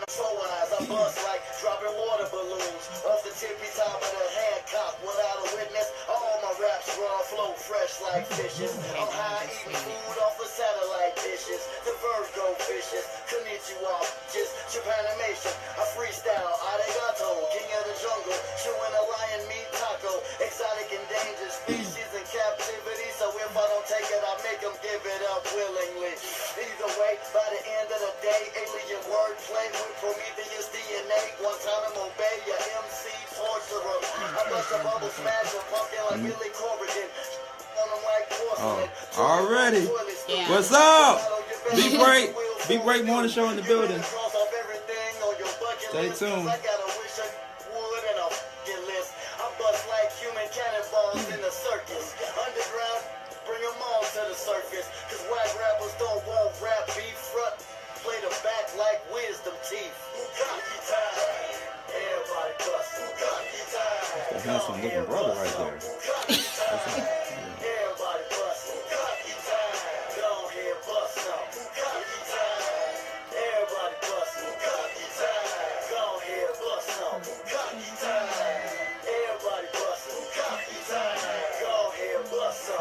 eyes, I bust like dropping water balloons off the tippy top of the Hancock without a witness. All my raps raw, flow fresh like fishes. I'm high eating food off of satellite dishes. The Virgo fishes, konnichiwa, just Japanimation. I freestyle, arigato, king of the jungle, chewing a lion meat taco. Exotic endangered species in captivity, so if I don't take it, I make them give it up willingly. Either way, by the end of the day, alien wordplay with Prometheus DNA. Guantanamo Bay, your MC torturer. I bust a bubble smash a pumpkin like Billy Corrigan. Already. Yeah. What's up? Big Break Morning Show in the building. Stay tuned. In the circus, underground, bring them all to the surface. Cause whack rappers don't want rap beef front. Play the back like wisdom teeth. Everybody bust. That's a handsome looking brother right there. Everybody bust. Go ahead, bust some. Everybody bust. Go ahead, bust some. Everybody bust.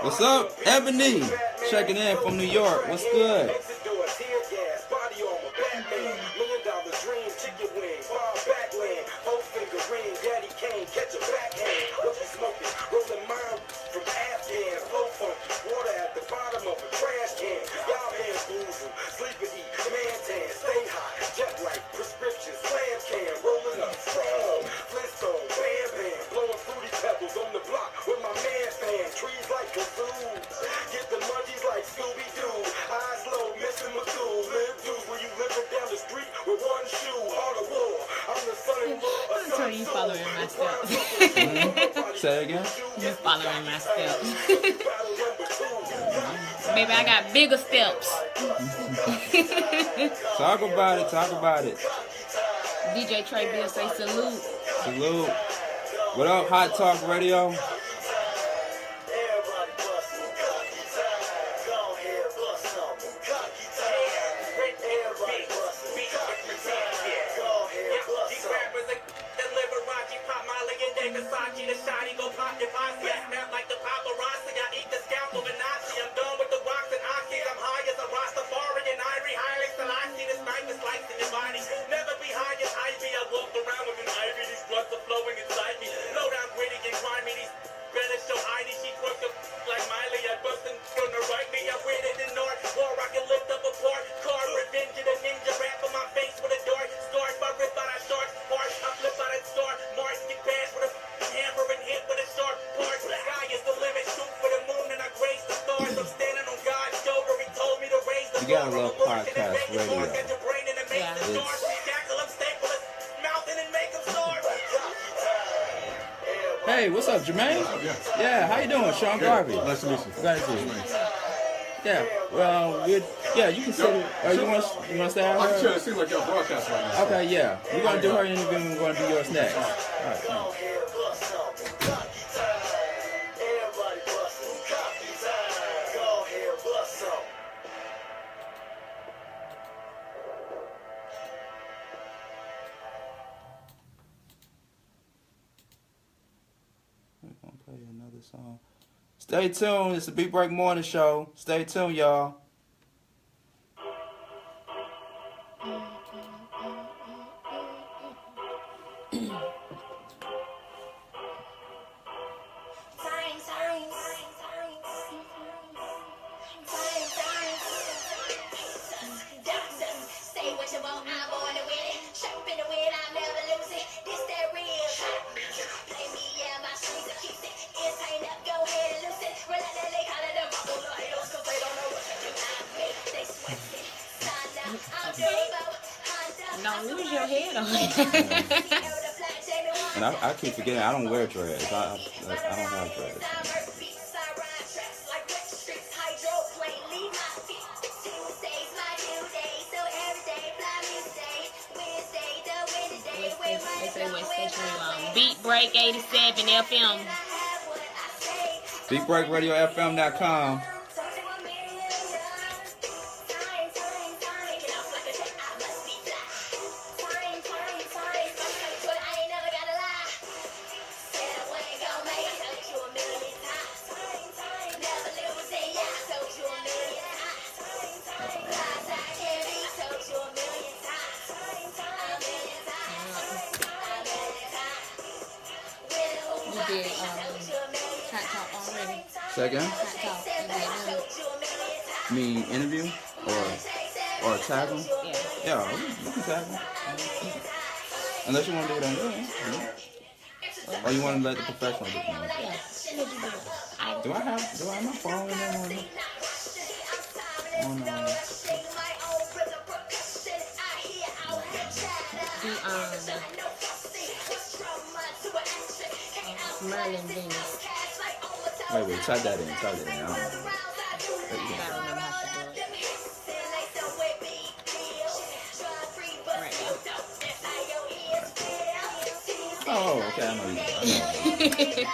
What's up, Ebony? Checking in from New York. What's good? You following my steps. Say again? You following my steps. Baby, I got bigger steps. Talk about it. Talk about it. DJ Trey Bill say salute. Salute. What up, Hot Talk Radio? You gotta love podcast radio. Yeah. Hey, what's up, Jermaine? Yeah, how you doing, Sean Garvey? Nice to meet you. Glad to meet you. Yeah, well, you can sit. You want to stay out I'm here? it seems like y'all broadcast right now. Okay, yeah. We're gonna do her interview and we're gonna do yours next. All right. Another song. Stay tuned. It's the Big Break Morning Show. Stay tuned, y'all. Don't lose your head on it. And I keep forgetting I don't wear dreads. I don't have dreads. Beat Break 87 FM. BeatBreakRadioFM.com. did Hot Talk already. Second, Hot Talk. You did them. I mean interview or tag them. Yeah. Yeah, you can tag them. Unless you want to do it on your end. Or you want to let the professional do it. Yeah. What you do? Do I have my phone in there on Merlin Venus. Wait, type that in. I don't know. I don't remember how to do it. Right Oh, okay, I know you.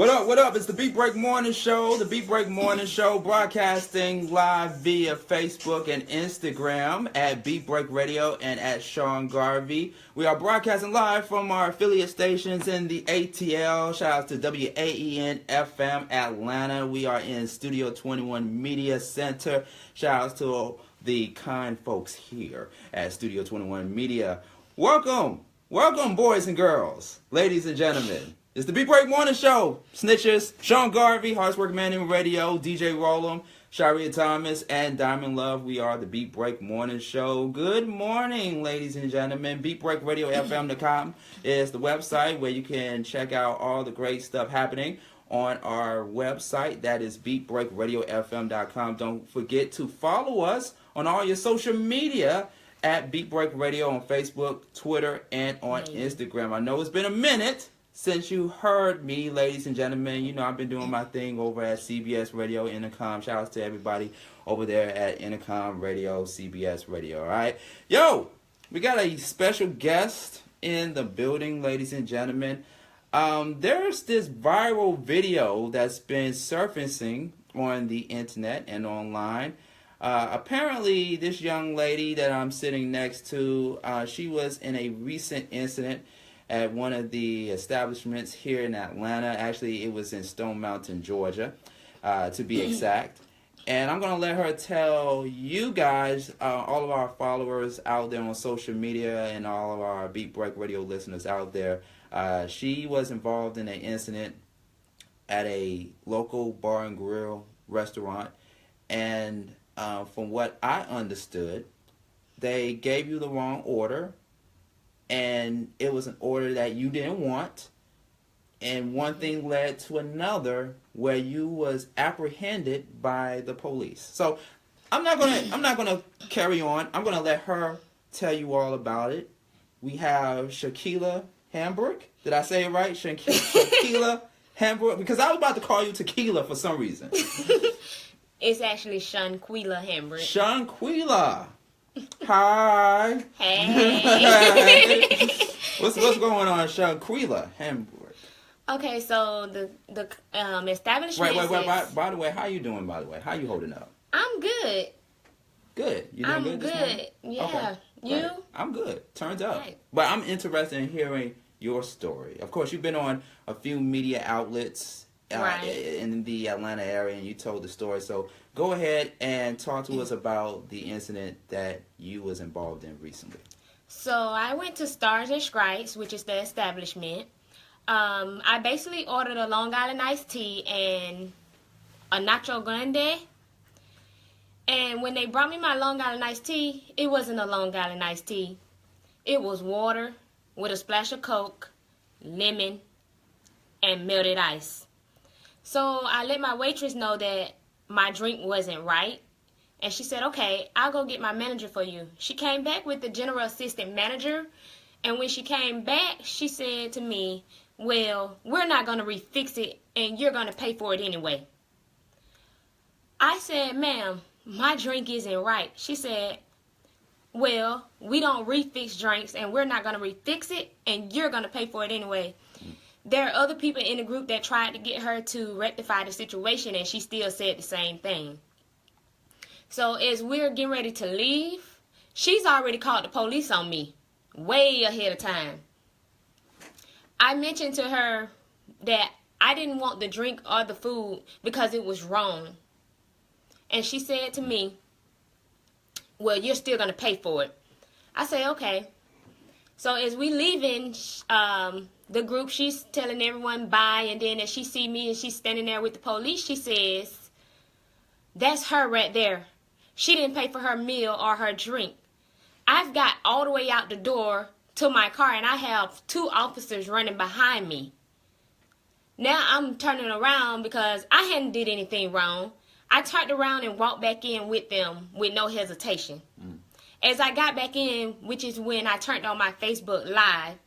now. What up? It's the Beat Break Morning Show. The Beat Break Morning Show broadcasting live via Facebook and Instagram at Beat Break Radio and at Sean Garvey. We are broadcasting live from our affiliate stations in the ATL. Shout out to WAEN FM Atlanta. We are in Studio 21 Media Center. Shout out to the kind folks here at Studio 21 Media. Welcome, boys and girls, ladies and gentlemen. It's the Beat Break Morning Show. Snitches, Sean Garvey, Hardest Working Man in Radio, DJ Rollum, Sharia Thomas, and Diamond Love. We are the Beat Break Morning Show. Good morning, ladies and gentlemen. BeatBreakRadioFM.com is the website where you can check out all the great stuff happening on our website. That is BeatBreakRadioFM.com. Don't forget to follow us on all your social media at Beat Break Radio on Facebook, Twitter, and on Instagram. I know it's been a minute since you heard me, ladies and gentlemen. You know I've been doing my thing over at CBS Radio, Intercom. Shout out to everybody over there at Intercom Radio, CBS Radio, all right? Yo, we got a special guest in the building, ladies and gentlemen. There's this viral video that's been surfacing on the internet and online. Apparently, this young lady that I'm sitting next to, she was in a recent incident at one of the establishments here in Atlanta. Actually, it was in Stone Mountain, Georgia, to be exact. And I'm going to let her tell you guys, all of our followers out there on social media and all of our Beat Break Radio listeners out there, she was involved in an incident at a local bar and grill restaurant. And from what I understood, they gave you the wrong order. And it was an order that you didn't want, and one thing led to another where you was apprehended by the police. So I'm not gonna carry on. I'm gonna let her tell you all about it. We have Shaquila Hamburg. Did I say it right? Shaquila Hamburg, because I was about to call you Tequila for some reason. It's actually Shanquila Hamburg. Shanquila. Hi. Hey. What's going on, Shanquila Hamburg? Okay, so the establishment. Wait. By the way, how you doing? By the way, how you holding up? I'm good. Good. You doing I'm good? This morning? Yeah. Okay. You? Right. I'm good. Turns out. Right. But I'm interested in hearing your story. Of course, you've been on a few media outlets Right. in the Atlanta area, and you told the story. So go ahead and talk to us about the incident that you was involved in recently. So I went to Stars and Stripes, which is the establishment. I basically ordered a Long Island iced tea and a Nacho Grande. And when they brought me my Long Island iced tea, it wasn't a Long Island iced tea. It was water with a splash of Coke, lemon, and melted ice. So I let my waitress know that my drink wasn't right. And she said, okay, I'll go get my manager for you. She came back with the general assistant manager. And when she came back, she said to me, well, we're not going to refix it, and you're going to pay for it anyway. I said, ma'am, my drink isn't right. She said, well, we don't refix drinks, and we're not going to refix it, and you're going to pay for it anyway. There are other people in the group that tried to get her to rectify the situation, and she still said the same thing. So as we're getting ready to leave, she's already called the police on me, way ahead of time. I mentioned to her that I didn't want the drink or the food because it was wrong. And she said to me, well, you're still going to pay for it. I said, okay. So as we leaving the group, she's telling everyone bye. And then as she see me and she's standing there with the police, she says, that's her right there. She didn't pay for her meal or her drink. I've got all the way out the door to my car, and I have 2 officers running behind me. Now I'm turning around because I hadn't did anything wrong. I turned around and walked back in with them with no hesitation. As I got back in, which is when I turned on my Facebook Live,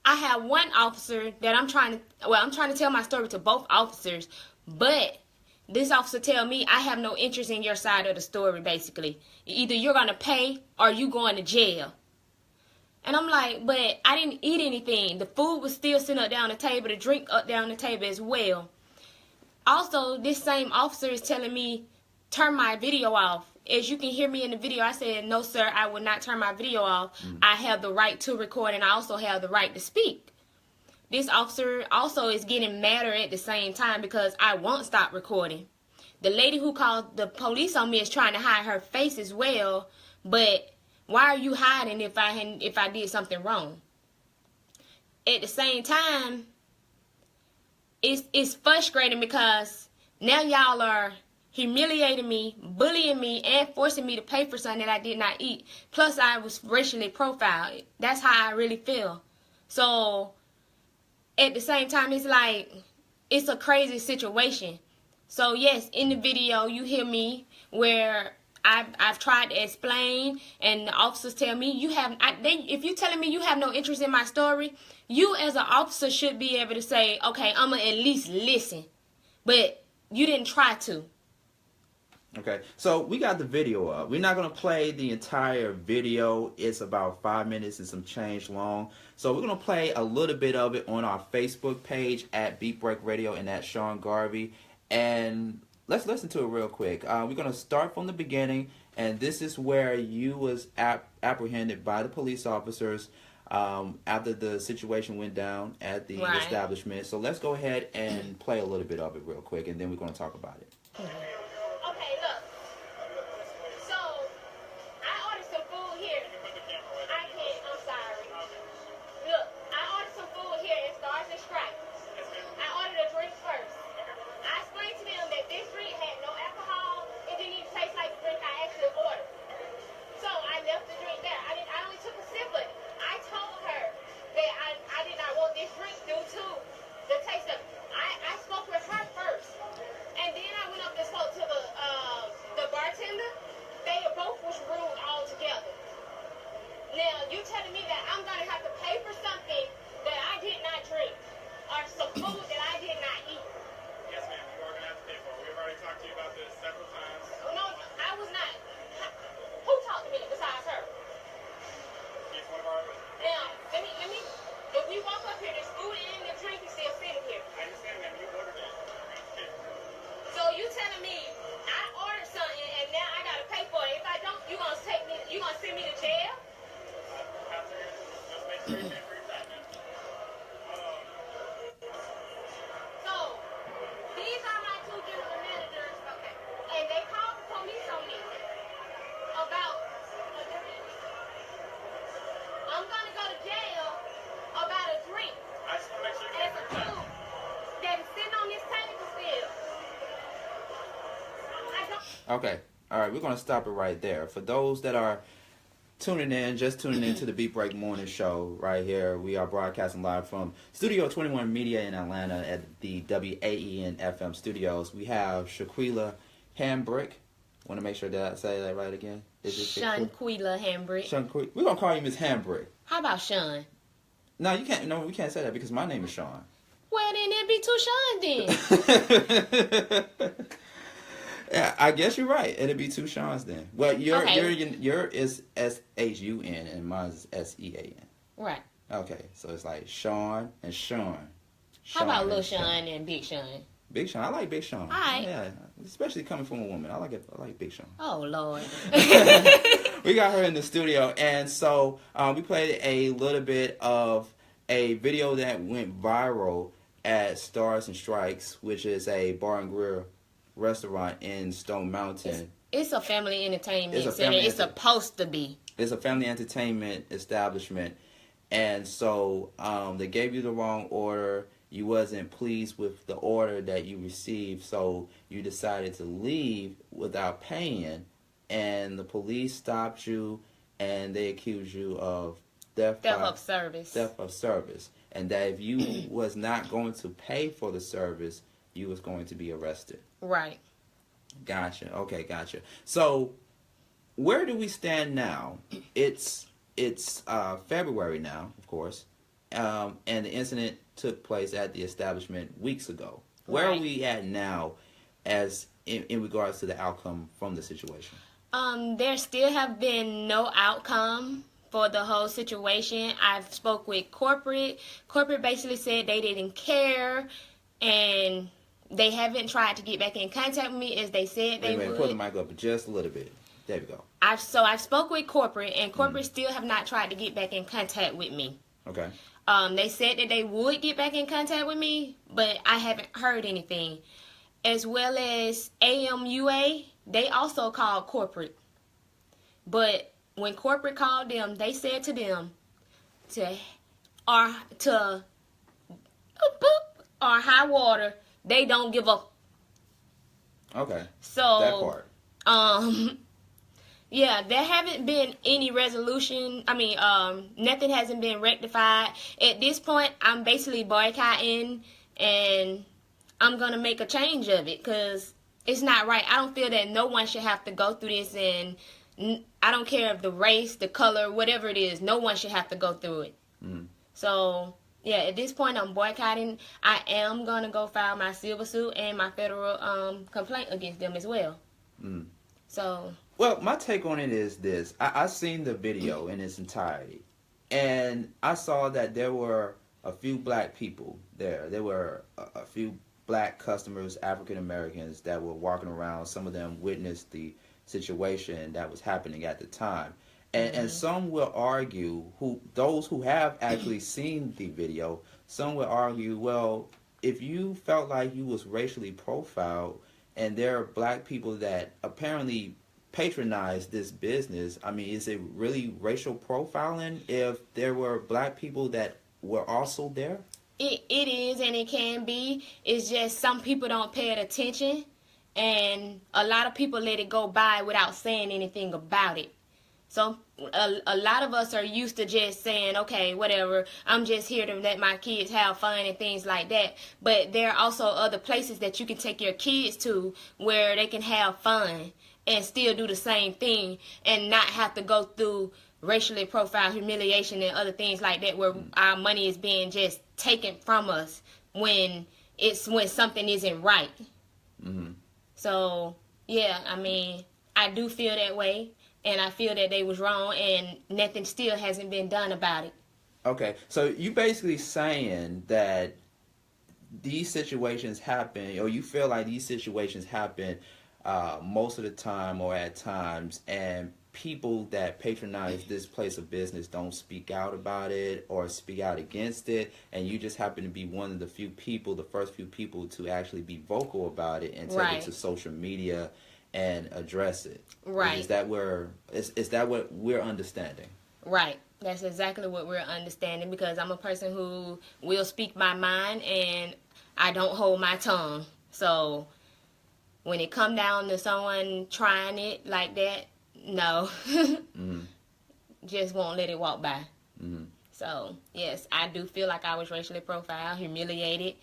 I have one officer that I'm trying to tell my story to both officers, but this officer tell me I have no interest in your side of the story, basically. Either you're going to pay or you going to jail. And I'm like, but I didn't eat anything. The food was still sitting up there on the table, the drink up there on the table as well. Also, this same officer is telling me, turn my video off. As you can hear me in the video, I said, no, sir, I will not turn my video off. I have the right to record, and I also have the right to speak. This officer also is getting madder at the same time because I won't stop recording. The lady who called the police on me is trying to hide her face as well, but why are you hiding if I did something wrong? At the same time, it's frustrating because now y'all are humiliating me, bullying me, and forcing me to pay for something that I did not eat. Plus, I was racially profiled. That's how I really feel. So at the same time, it's like, it's a crazy situation. So yes, in the video, you hear me where I've tried to explain, and the officers tell me, if you're telling me you have no interest in my story, you as an officer should be able to say, okay, I'm going to at least listen. But you didn't try to. Okay, so we got the video up. We're not going to play the entire video. It's about 5 minutes and some change long. So we're going to play a little bit of it on our Facebook page at Beat Break Radio and at Sean Garvey. And let's listen to it real quick. We're going to start from the beginning. And this is where you was apprehended by the police officers after the situation went down at the establishment. So let's go ahead and play a little bit of it real quick, and then we're going to talk about it. Okay, look. So, I ordered some food here. I can't, I'm sorry. Look, I ordered some food here at Stars and Stripes. I ordered a drink first. I explained to them that this drink had no alcohol. It didn't even taste like the drink I actually ordered. So, I left the drink there. I only took a sip of it. I told her that I did not want this drink due to the taste of it. I spoke with her first. And then I went up and spoke to the bartender. They both was rude altogether. Now, you telling me that I'm going to have to pay for something that I did not drink, or some food that I did not eat? Yes, ma'am. You are going to have to pay for it. We've already talked to you about this several times. No, I was not. Who talked to me besides her? It's one of our... Now, let me. If we walk up here, there's food and the drink is still sitting here. I understand, ma'am. You ordered it. So you telling me I ordered something and now I gotta pay for it? If I don't, you gonna send me to jail? Just make sure you pay for your time, ma'am. So Okay. All right. We're going to stop it right there. For those that are just tuning in to the Beat Break Morning Show right here. We are broadcasting live from Studio 21 Media in Atlanta at the WAEN FM studios. We have Shaquila Hambrick. Want to make sure that I say that right again? Shanquila Hambrick. We're going to call you Miss Hambrick. How about Sean? No, you can't. No, we can't say that because my name is Sean. Well, then it'd be two Sean then. Yeah, I guess you're right. It'd be two Sean's then. Well, your is SHUN and mine is SEAN. Right. Okay, so it's like Sean and Sean. How about Lil Sean and Big Sean? Big Sean, I like Big Sean. All right. Yeah, especially coming from a woman. I like it. I like Big Sean. Oh Lord. We got her in the studio, and so we played a little bit of a video that went viral at Stars and Strikes, which is a bar and grill restaurant in Stone Mountain. It's a family entertainment center. It's supposed to be. It's a family entertainment establishment, and so they gave you the wrong order. You wasn't pleased with the order that you received, so you decided to leave without paying, and the police stopped you, and they accused you of theft of service, and that if you was not going to pay for the service, you was going to be arrested. Right. Gotcha. Okay, gotcha. So, where do we stand now? It's February now, of course, and the incident took place at the establishment weeks ago. Where are we at now, as in regards to the outcome from the situation? There still have been no outcome for the whole situation. I've spoke with corporate. Corporate basically said they didn't care, and they haven't tried to get back in contact with me as they said they would. Pull the mic up just a little bit. There we go. I've spoke with corporate, and corporate still have not tried to get back in contact with me. Okay. They said that they would get back in contact with me, but I haven't heard anything. As well as AMUA, they also called corporate. But when corporate called them, they said to them or high water, they don't give up. Okay. So that part. Yeah, there haven't been any resolution. I mean, nothing hasn't been rectified. At this point, I'm basically boycotting, and I'm going to make a change of it because it's not right. I don't feel that no one should have to go through this, and I don't care if the race, the color, whatever it is, no one should have to go through it. So, yeah, at this point, I'm boycotting. I am going to go file my civil suit and my federal complaint against them as well. So... Well, my take on it is this. I seen the video in its entirety, and I saw that there were a few black people there. There were a few black customers, African Americans, that were walking around. Some of them witnessed the situation that was happening at the time. And some will argue, those who have actually seen the video, some will argue, well, if you felt like you was racially profiled, and there are black people that apparently patronize this business, I mean, is it really racial profiling if there were black people that were also there? It is, and it can be. It's just some people don't pay attention, and a lot of people let it go by without saying anything about it. So a lot of us are used to just saying, okay, whatever, I'm just here to let my kids have fun and things like that. But there are also other places that you can take your kids to where they can have fun and still do the same thing and not have to go through racially profiled humiliation and other things like that where our money is being just taken from us when something isn't right. So, yeah, I mean, I do feel that way, and I feel that they was wrong, and nothing still hasn't been done about it. Okay, so you basically saying that these situations happen, or you feel like these situations happen most of the time or at times, and people that patronize this place of business don't speak out about it or speak out against it, and you just happen to be one of the first few people to actually be vocal about it and take it to social media and address it. Right. Is that what we're understanding? Right. That's exactly what we're understanding, because I'm a person who will speak my mind and I don't hold my tongue. So when it come down to someone trying it like that, no. Just won't let it walk by. So, yes, I do feel like I was racially profiled, humiliated,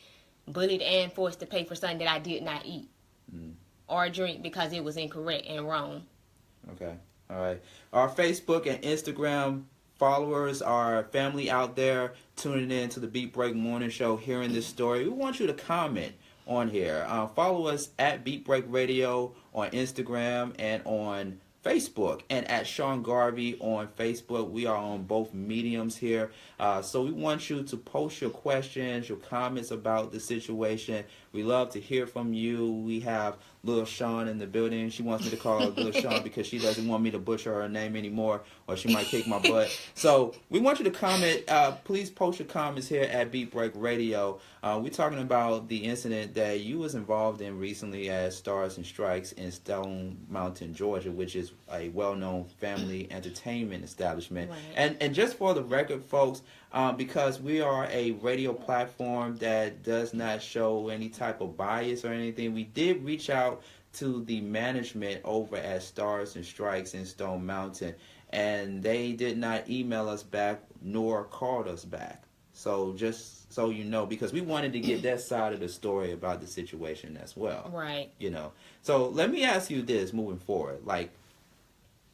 bullied, and forced to pay for something that I did not eat or drink because it was incorrect and wrong. Okay. All right. Our Facebook and Instagram followers, our family out there tuning in to the Beat Break Morning Show, hearing this story, we want you to comment on here. Follow us at Beat Break Radio on Instagram and on Facebook, and at Sean Garvey on Facebook. We are on both mediums here. So we want you to post your questions, your comments about the situation. We love to hear from you. We have Lil Sean in the building. She wants me to call her Lil Sean because she doesn't want me to butcher her name anymore, or she might kick my butt. So we want you to comment. Please post your comments here at Beat Break Radio. We're talking about the incident that you was involved in recently at Stars and Strikes in Stone Mountain, Georgia, which is a well-known family entertainment establishment. Right. And just for the record, folks, because we are a radio platform that does not show any type of bias or anything, we did reach out to the management over at Stars and Strikes in Stone Mountain, and they did not email us back nor called us back. So just so you know, because we wanted to get that side of the story about the situation as well. Right. You know. So let me ask you this moving forward. Like,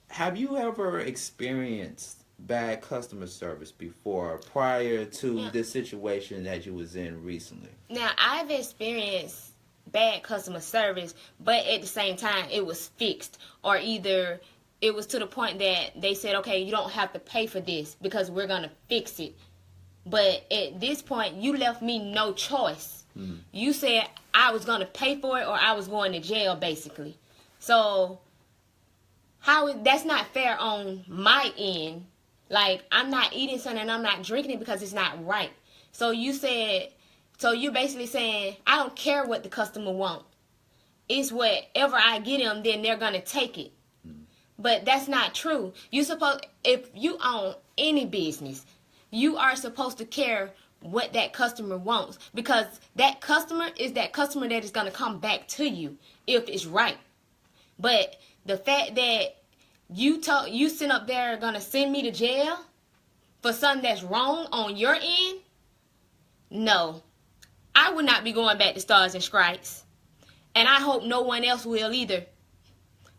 have you ever experienced bad customer service before, prior to this situation that you was in recently? Now, I've experienced bad customer service, but at the same time, it was fixed, or either it was to the point that they said, okay, you don't have to pay for this because we're going to fix it. But at this point, you left me no choice. You said I was going to pay for it or I was going to jail, basically. So that's not fair on my end. Like, I'm not eating something and I'm not drinking it because it's not right. So you're basically saying, I don't care what the customer want. It's whatever I get them, then they're going to take it. But that's not true. If you own any business, you are supposed to care what that customer wants, because that customer is that customer that is going to come back to you if it's right. But the fact that you sit up there going to send me to jail for something that's wrong on your end, no. I would not be going back to Stars and Stripes, and I hope no one else will either.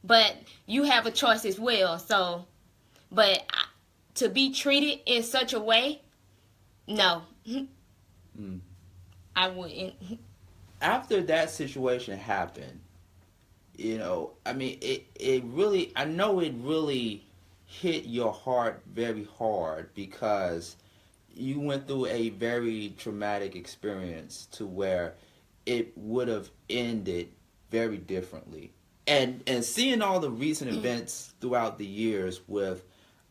But you have a choice as well. So, but to be treated in such a way, no. I wouldn't. After that situation happened, you know, I mean, I know it really hit your heart very hard, because you went through a very traumatic experience to where it would have ended very differently. And seeing all the recent events throughout the years with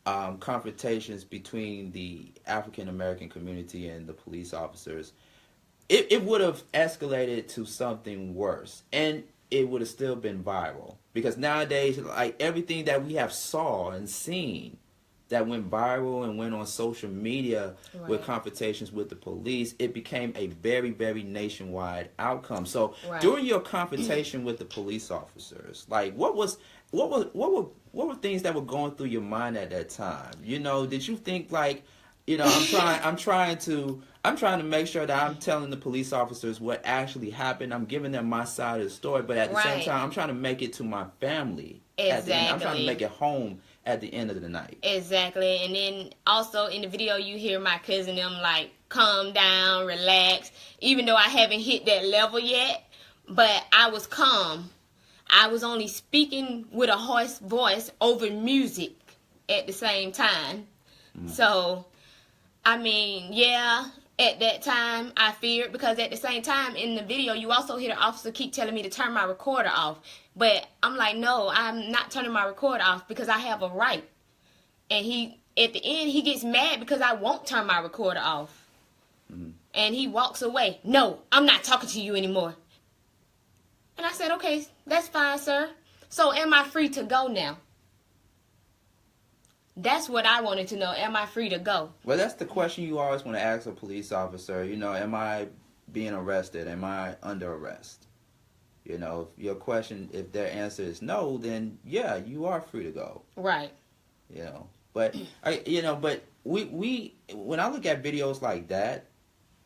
confrontations between the African American community and the police officers, it would have escalated to something worse, and it would have still been viral. Because nowadays, like, everything that we have saw and seen that went viral and went on social media with confrontations with the police, it became a very, very nationwide outcome. So during your confrontation with the police officers, like, what were things that were going through your mind at that time? You know, did you think, like, you know, I'm trying to make sure that I'm telling the police officers what actually happened. I'm giving them my side of the story, but at the same time, I'm trying to make it to my family. Exactly. I'm trying to make it home at the end of the night. Exactly. And then also in the video, you hear my cousin them like, calm down, relax. Even though I haven't hit that level yet, but I was calm. I was only speaking with a hoarse voice over music at the same time. So, I mean, yeah, at that time I feared, because at the same time in the video, you also hear the officer keep telling me to turn my recorder off. But I'm like, no, I'm not turning my recorder off because I have a right. And at the end, he gets mad because I won't turn my recorder off. And he walks away. No, I'm not talking to you anymore. And I said, okay, that's fine, sir. So am I free to go now? That's what I wanted to know. Am I free to go? Well, that's the question you always want to ask a police officer. You know, am I being arrested? Am I under arrest? You know, if your question, if their answer is no, then yeah, you are free to go. Right. You know, but but we when I look at videos like that,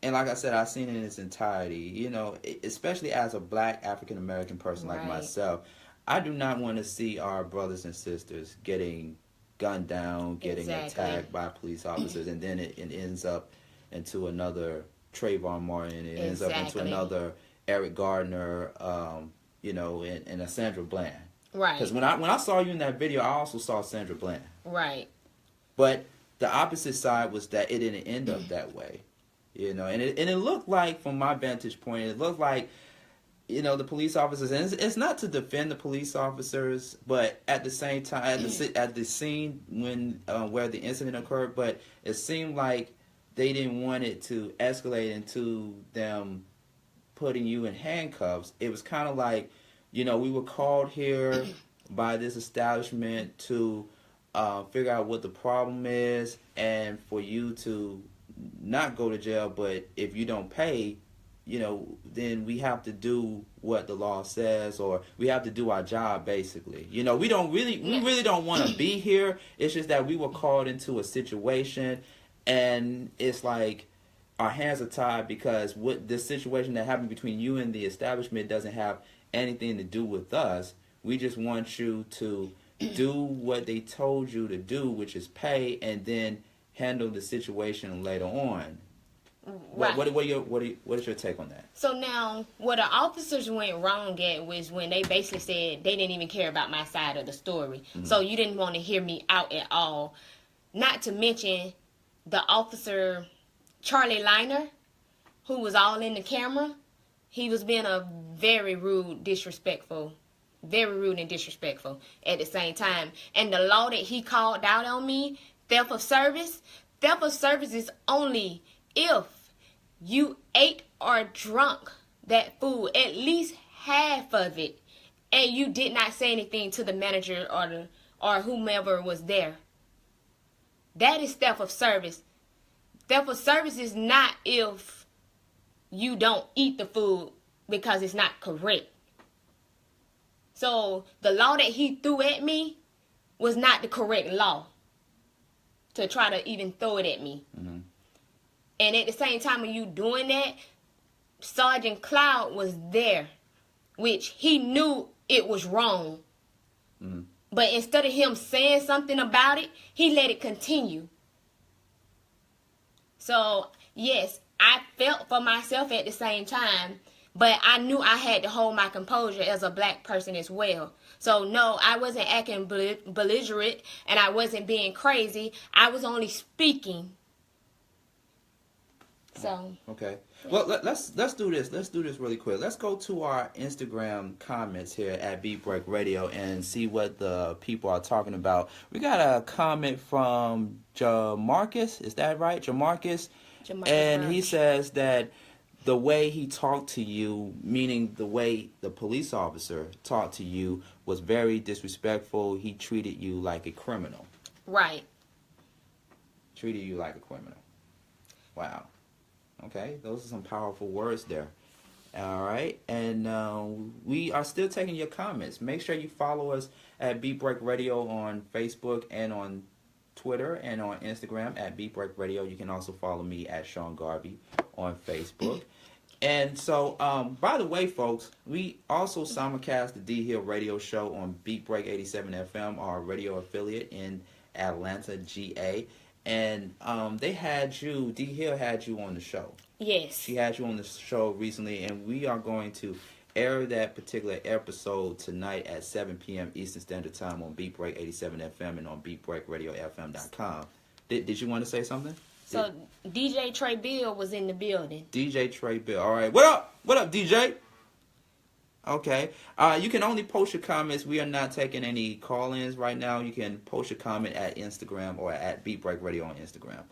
and like I said, I've seen it in its entirety. You know, especially as a Black African American person like Right. myself, I do not want to see our brothers and sisters getting gunned down, getting Exactly. attacked by police officers, and then it ends up into another Trayvon Martin. It ends up into Exactly. another Eric Gardner. And a Sandra Bland. Right. Because when I saw you in that video, I also saw Sandra Bland. Right. But the opposite side was that it didn't end up that way. You know, and it looked like, from my vantage point, it looked like, you know, the police officers, and it's not to defend the police officers, but at the same time, at the scene when where the incident occurred, but it seemed like they didn't want it to escalate into them putting you in handcuffs. It was kind of like, you know, we were called here by this establishment to figure out what the problem is, and for you to not go to jail, but if you don't pay, you know, then we have to do what the law says, or we have to do our job, basically. You know, we really don't want to be here. It's just that we were called into a situation, and it's like our hands are tied, because what this situation that happened between you and the establishment doesn't have anything to do with us. We just want you to do what they told you to do, which is pay, and then handle the situation later on. Right. What is your take on that? So now, where the officers went wrong at was when they basically said they didn't even care about my side of the story. Mm-hmm. So you didn't want to hear me out at all. Not to mention the officer Charlie Liner, who was all in the camera. He was being a very rude and disrespectful at the same time. And the law that he called out on me, theft of service is only if you ate or drunk that food, at least half of it, and you did not say anything to the manager or whomever was there. That is theft of service. Theft of service is not if you don't eat the food because it's not correct. So the law that he threw at me was not the correct law to try to even throw it at me. Mm-hmm. And at the same time of you doing that, Sergeant Cloud was there, which he knew it was wrong. Mm-hmm. But instead of him saying something about it, he let it continue. So, yes, I felt for myself at the same time, but I knew I had to hold my composure as a Black person as well. So, no, I wasn't acting belligerent, and I wasn't being crazy. I was only speaking. So. Okay. Well, let's do this. Let's do this really quick. Let's go to our Instagram comments here at Beat Break Radio and see what the people are talking about. We got a comment from Jamarcus. Is that right? Jamarcus. And he says that the way he talked to you, meaning the way the police officer talked to you, was very disrespectful. He treated you like a criminal. Right. Treated you like a criminal. Wow. Okay, those are some powerful words there. All right, and we are still taking your comments. Make sure you follow us at Beat Break Radio on Facebook and on Twitter and on Instagram at Beat Break Radio. You can also follow me at Sean Garvey on Facebook. And so, by the way, folks, we also simulcast the D Hill Radio Show on Beat Break 87 FM, our radio affiliate in Atlanta, GA. And D Hill had you on the show. Yes. She had you on the show recently, and we are going to air that particular episode tonight at 7 p.m. Eastern Standard Time on Beat Break 87 FM and on BeatBreakRadioFM.com. Did you want to say something? So DJ Trey Bill was in the building. DJ Trey Bill. All right. What up? What up, DJ? Okay. You can only post your comments. We are not taking any call-ins right now. You can post your comment at Instagram or at Beat Break Radio on Instagram.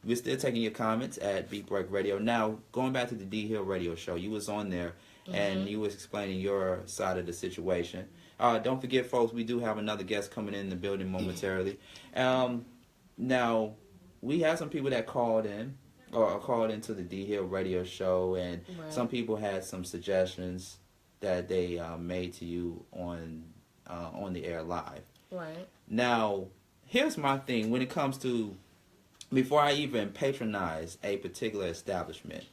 We're still taking your comments at Beat Break Radio. Now, going back to the D Hill Radio Show, you was on there and you was explaining your side of the situation. Don't forget, folks, we do have another guest coming in the building momentarily. Now, we had some people that called in or called into the D Hill Radio Show, and some people had some suggestions that they made to you on the air live. Right. Now, here's my thing when it comes to before I even patronize a particular establishment.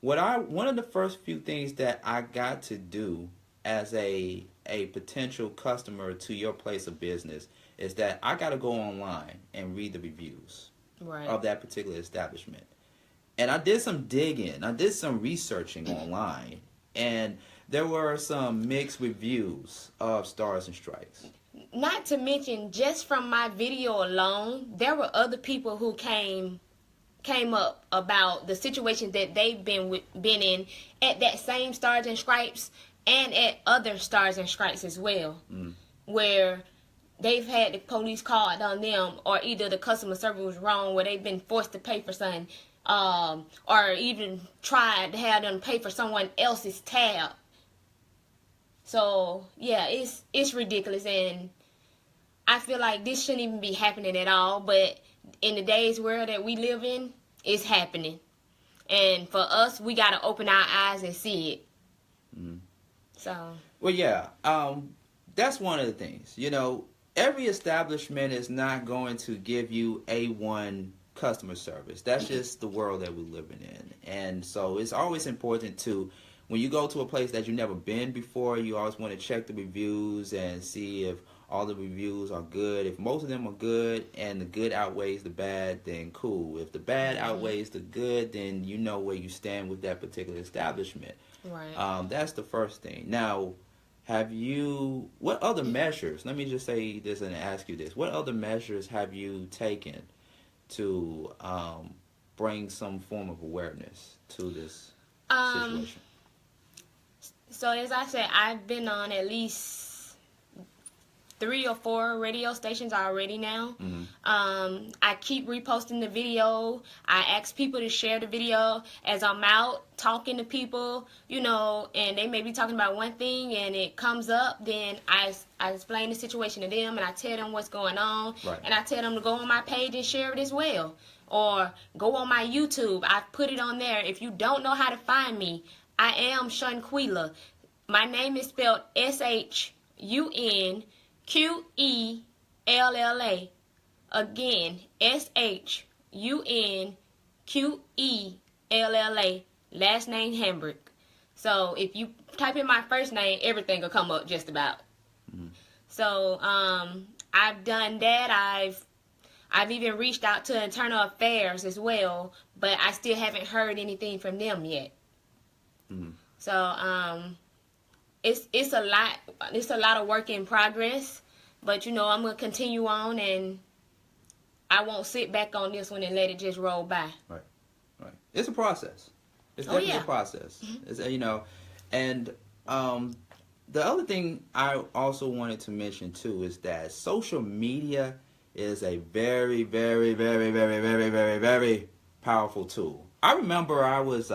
One of the first few things that I got to do as a potential customer to your place of business is that I got to go online and read the reviews Right. of that particular establishment. And I did some digging. I did some researching online, and there were some mixed reviews of Stars and Stripes. Not to mention, just from my video alone, there were other people who came up about the situation that they've been in at that same Stars and Stripes and at other Stars and Stripes as well, where they've had the police called on them, or either the customer service was wrong, where they've been forced to pay for something, or even tried to have them pay for someone else's tab. So yeah, it's ridiculous, and I feel like this shouldn't even be happening at all. But in today's world that we live in, it's happening, and for us, we gotta open our eyes and see it. So. Well, yeah, that's one of the things. Every establishment is not going to give you A1 customer service. That's just the world that we're living in. And so it's always important to, when you go to a place that you've never been before, you always want to check the reviews and see if all the reviews are good. If most of them are good and the good outweighs the bad, then cool. If the bad outweighs the good, then you know where you stand with that particular establishment. Right. That's the first thing. Now, what other measures, let me just say this and ask you this, what other measures have you taken to bring some form of awareness to this situation? So as I said, I've been on at least 3 or 4 radio stations already now. I keep reposting the video. I ask people to share the video as I'm out talking to people, and they may be talking about one thing and it comes up, then I explain the situation to them and I tell them what's going on. Right. And I tell them to go on my page and share it as well. Or go on my YouTube. I've put it on there. If you don't know how to find me, I am Shunquilla. My name is spelled SHUNQELLA. Again, SHUNQELLA. Last name Hambrick. So if you type in my first name, everything will come up just about. So I've done that. I've even reached out to Internal Affairs as well, but I still haven't heard anything from them yet. So it's a lot. It's a lot of work in progress, but I'm gonna continue on, and I won't sit back on this one and let it just roll by. Right. It's a process. It's definitely a process. It's, and the other thing I also wanted to mention too is that social media is a very, very, very, very, very, very, very powerful tool. I remember I was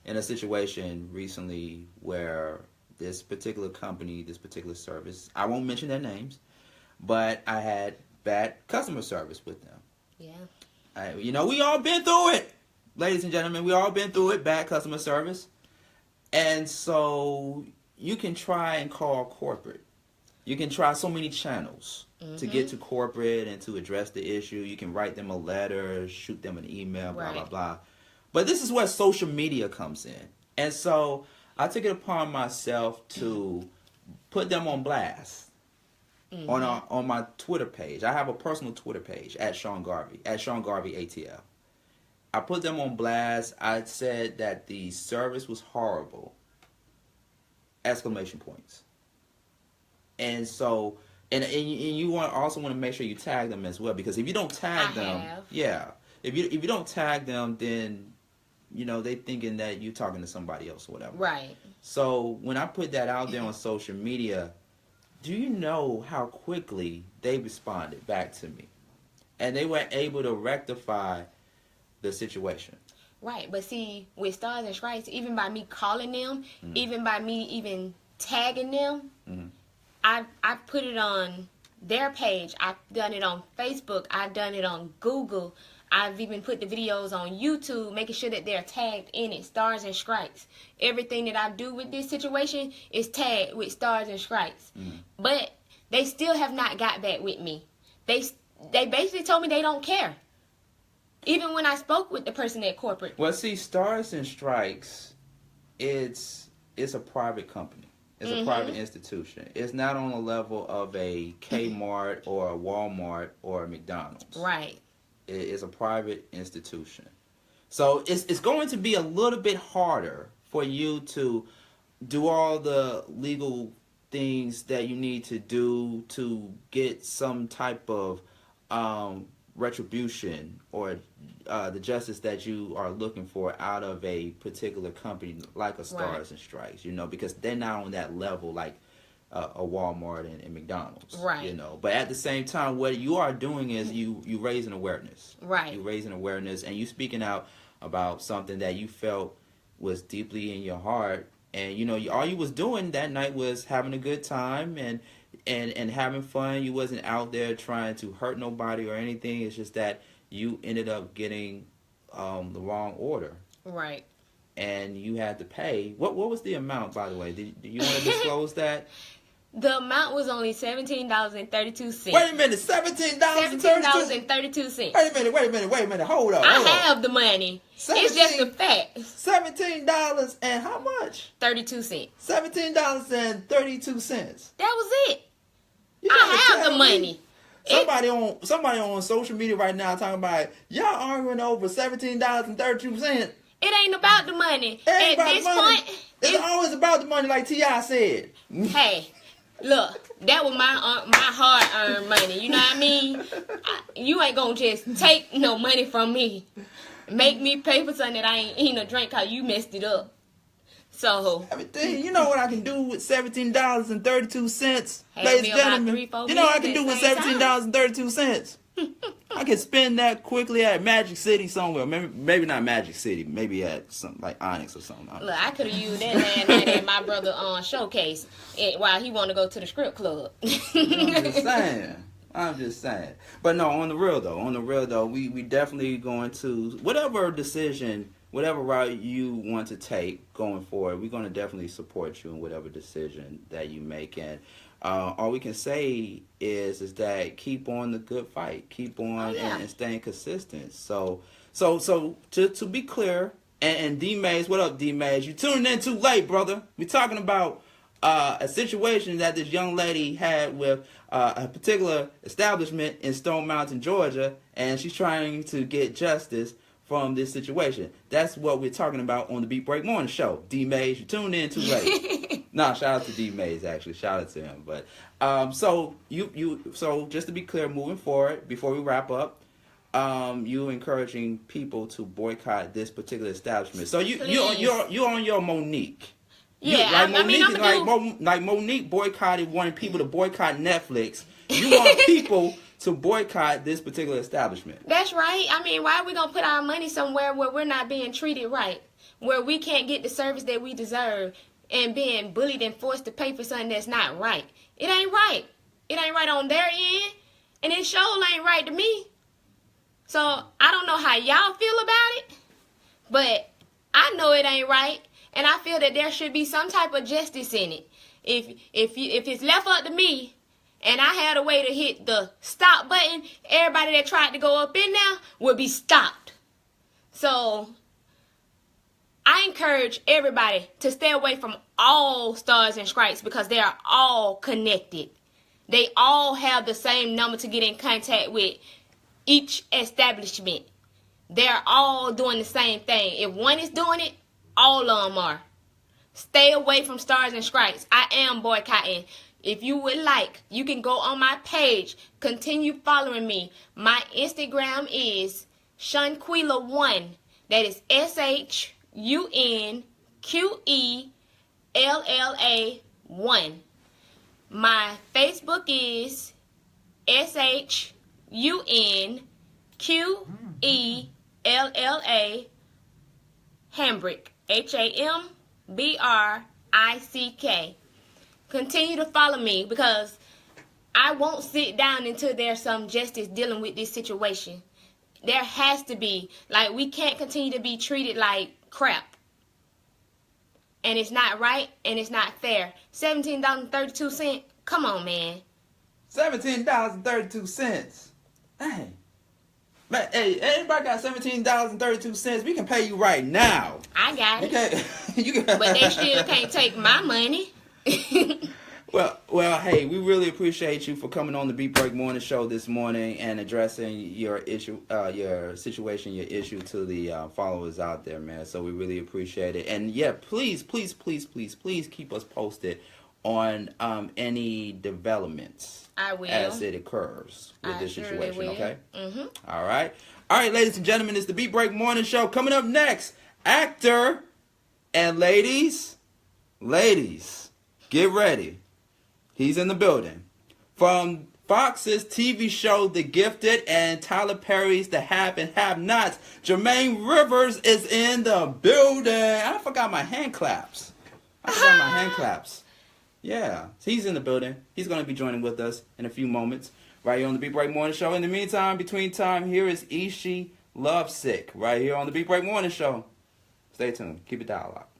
in a situation recently where this particular company, this particular service, I won't mention their names, but I had bad customer service with them. Yeah. We all been through it, ladies and gentlemen. We all been through it, bad customer service. And so you can try and call corporate. You can try so many channels to get to corporate and to address the issue. You can write them a letter, shoot them an email, blah, blah, blah. But this is where social media comes in. And so I took it upon myself to put them on blast on my Twitter page. I have a personal Twitter page at Sean Garvey ATL. I put them on blast. I said that the service was horrible. Exclamation points. And so, and you also want to make sure you tag them as well, because if you don't tag if you don't tag them, then they thinking that you're talking to somebody else or whatever. Right. So when I put that out there on social media, do you know how quickly they responded back to me? And they were able to rectify the situation. Right, but see, with Stars and Stripes, even by me calling them, even by me even tagging them, I put it on their page. I've done it on Facebook. I've done it on Google. I've even put the videos on YouTube, making sure that they're tagged in it, Stars and Stripes. Everything that I do with this situation is tagged with Stars and Stripes. But they still have not got back with me. They basically told me they don't care. Even when I spoke with the person at corporate. Well, see, Stars and Strikes, it's a private company. It's a private institution. It's not on the level of a Kmart or a Walmart or a McDonald's. Right. It's a private institution. So it's going to be a little bit harder for you to do all the legal things that you need to do to get some type of retribution or the justice that you are looking for out of a particular company like a Stars and Stripes, because they're not on that level like a Walmart and McDonald's, right? But at the same time, what you are doing is you raising awareness, right? You raising awareness, and you speaking out about something that you felt was deeply in your heart, and all you was doing that night was having a good time and having fun. You wasn't out there trying to hurt nobody or anything. It's just that you ended up getting the wrong order. Right. And you had to pay. What was the amount, by the way? Do you want to disclose that? The amount was only $17.32. Wait a minute, $17.32? $17.32. Wait a minute. Hold up. I have the money. It's just a fact. $17 and how much? 32 cents. $17.32. That was it. I have the money. Somebody on social media right now talking about y'all arguing over $17.32. It ain't about the money. At this point, it's always about the money, like T.I. said. Hey, look, that was my hard-earned money. You know what I mean? You ain't gonna just take no money from me, make me pay for something that I ain't eating or drink because you messed it up. So everything, you know what I can do with $17.32, hey, ladies and gentlemen. You know what I can do with $17.32. I can spend that quickly at Magic City somewhere. Maybe not Magic City. Maybe at something like Onyx or something. Look, I could have used that last night at my brother showcase while he wanted to go to the strip club. I'm just saying. But no, on the real though, we definitely going to whatever route you want to take going forward. We're going to definitely support you in whatever decision that you make. And all we can say is that keep on the good fight, keep on and staying consistent. So to be clear, and D Mays, what up, D Mays? You tuning in too late, brother. We're talking about a situation that this young lady had with a particular establishment in Stone Mountain, Georgia, and she's trying to get justice from this situation. That's what we're talking about on the Beat Break Morning Show. D Mays, you tuned in too late. No, shout out to D Mays, actually. Shout out to him. But so just to be clear, moving forward, before we wrap up, you encouraging people to boycott this particular establishment. So you're on your Monique. Yeah, like Monique boycotted, wanting people to boycott Netflix. You want people to boycott this particular establishment. That's right. I mean, why are we gonna put our money somewhere where we're not being treated right, where we can't get the service that we deserve, and being bullied and forced to pay for something that's not right? It ain't right. It ain't right on their end, and it sure ain't right to me. So I don't know how y'all feel about it, but I know it ain't right. And I feel that there should be some type of justice in it. If it's left up to me, and I had a way to hit the stop button, everybody that tried to go up in there would be stopped. So I encourage everybody to stay away from all Stars and Stripes because they are all connected. They all have the same number to get in contact with each establishment. They're all doing the same thing. If one is doing it, all of them are. Stay away from Stars and Stripes. I am boycotting. If you would like, you can go on my page. Continue following me. My Instagram is Shunquilla1. That is SHUNQUELLA1. My Facebook is SHUNQUELLA Hambrick. HAMBRICK. Continue to follow me because I won't sit down until there's some justice dealing with this situation. There has to be. Like, we can't continue to be treated like crap. And it's not right, and it's not fair. $17.32. Come on, man. $17.32. Dang. Man, hey, everybody got $17.32. We can pay you right now. I got it. You can, But they still can't take my money. Well, hey, we really appreciate you for coming on the Beat Break Morning Show this morning and addressing your issue, your situation, your issue to the followers out there, man. So we really appreciate it. And yeah, please keep us posted on any developments I will. as it occurs with this surely situation. will. Okay. Mm-hmm. All right, ladies and gentlemen, it's the Beat Break Morning Show. Coming up next, actor and ladies, get ready. He's in the building. From Fox's TV show The Gifted and Tyler Perry's The Have and Have Nots, Jermaine Rivers is in the building. I forgot my hand claps. Yeah, he's in the building. He's going to be joining with us in a few moments right here on the Beat Break Morning Show. In the meantime, between time, here is Ishi Lovesick right here on the Beat Break Morning Show. Stay tuned. Keep it dialed up.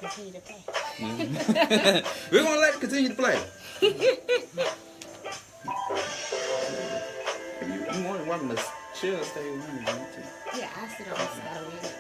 Continue to play. We're going to let it continue to play. You want him to chill, stay with me. Yeah, I sit on the side with it.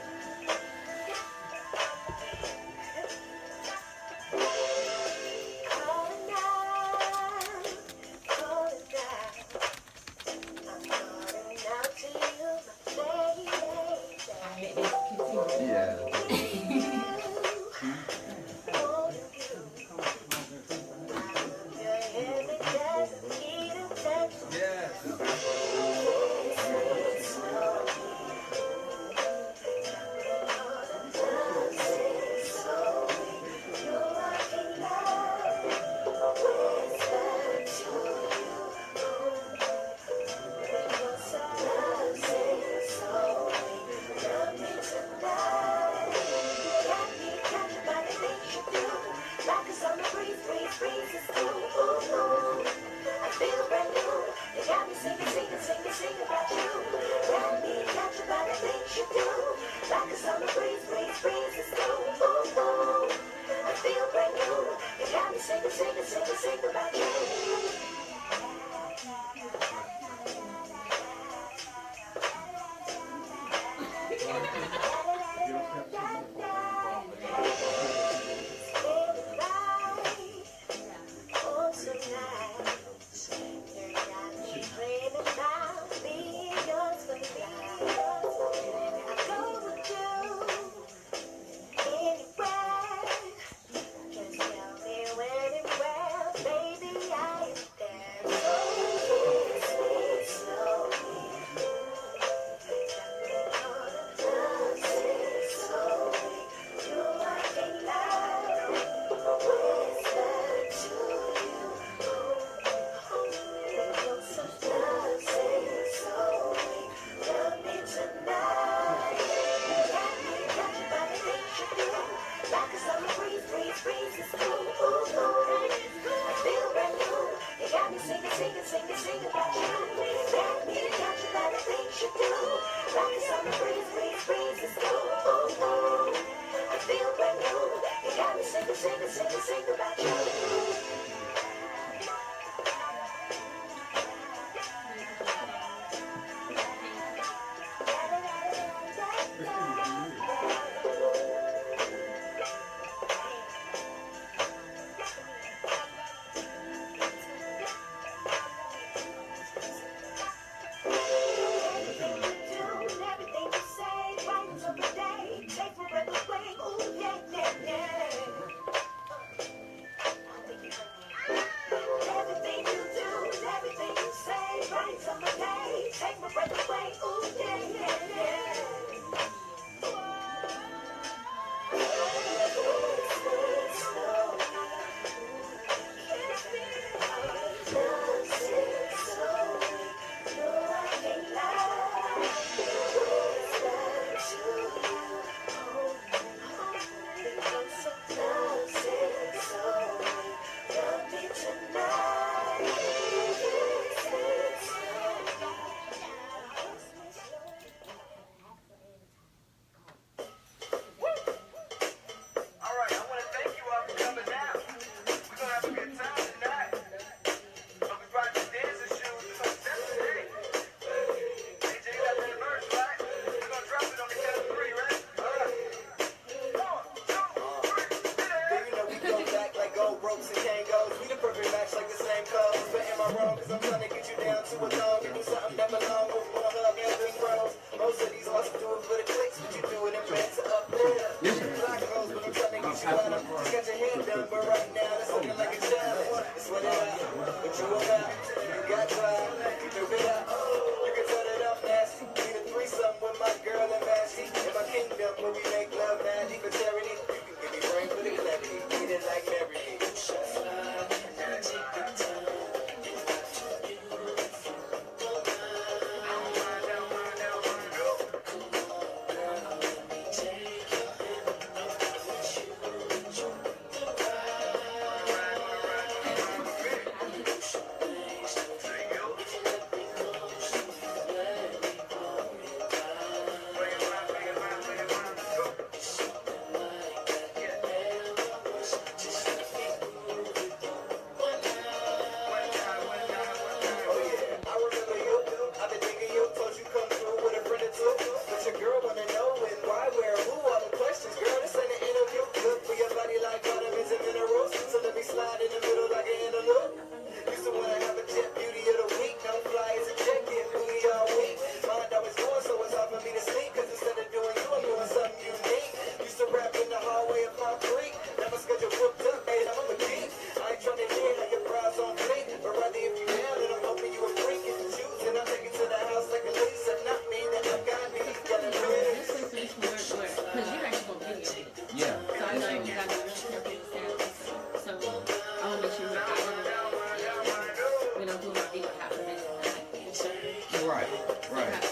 Right.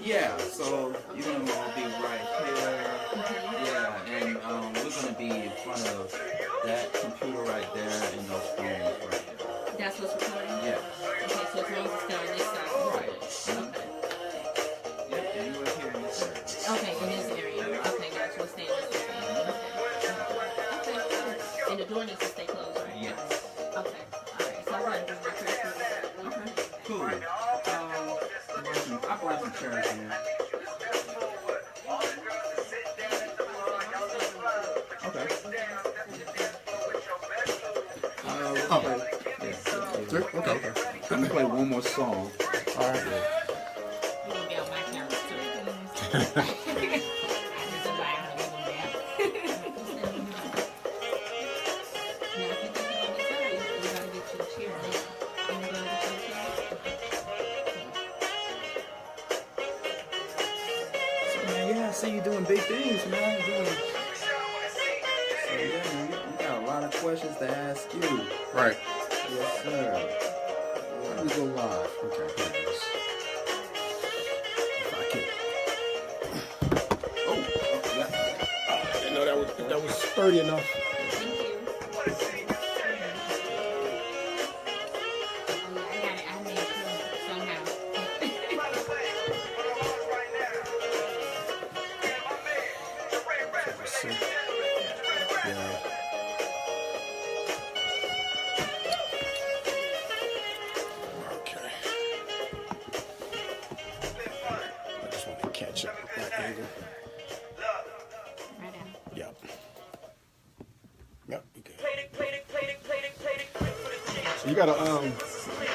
Yeah, so you're going to be right here. Yeah, and we're going to be in front of that computer right there and those phones right there. That's what's recording? Yeah. Okay, so as long as it's still on this side. Right. Yeah, and you were here in this area. Okay, in this area. Okay, gotcha. We'll stay in this area. Okay. Okay. And the door needs to stay closed, right? Yes. Okay. Alright, so I'm going to do my first one. Okay. Cool. I brought some chairs here. Okay. Okay. Let me play one more song. All right. You're going to be on my camera too. I just invite her to go there. Now, if you think you're on the side, we got to get you a chair. You want to go and get you a chair? So, man, yeah, I see you doing big things, man. So, yeah, man, you got a lot of questions to ask you. Right. Yes, sir. Let me go live. Okay, here it is. If I can. Oh, yeah. I didn't know that was sturdy enough. Thank you. Oh, yeah, I got it. I made it somehow. Let's see. Yeah. Okay. I just want to catch up with that angle. Right now. Yep. Yep. We good. So you gotta There you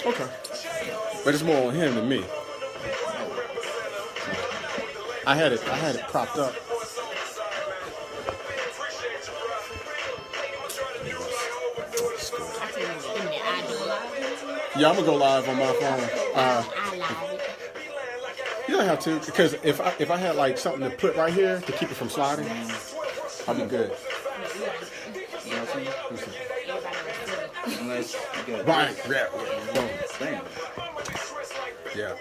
go. Okay. But it's more on him than me. I had it propped up. I tell you, give me the eye door. Yeah, I'm gonna go live on my phone. I lied it. You don't have to, because if I had like something to put right here to keep it from sliding, I'll be good. You know what I'm saying? Unless you got Right. Yeah. Boom. Damn. Yeah.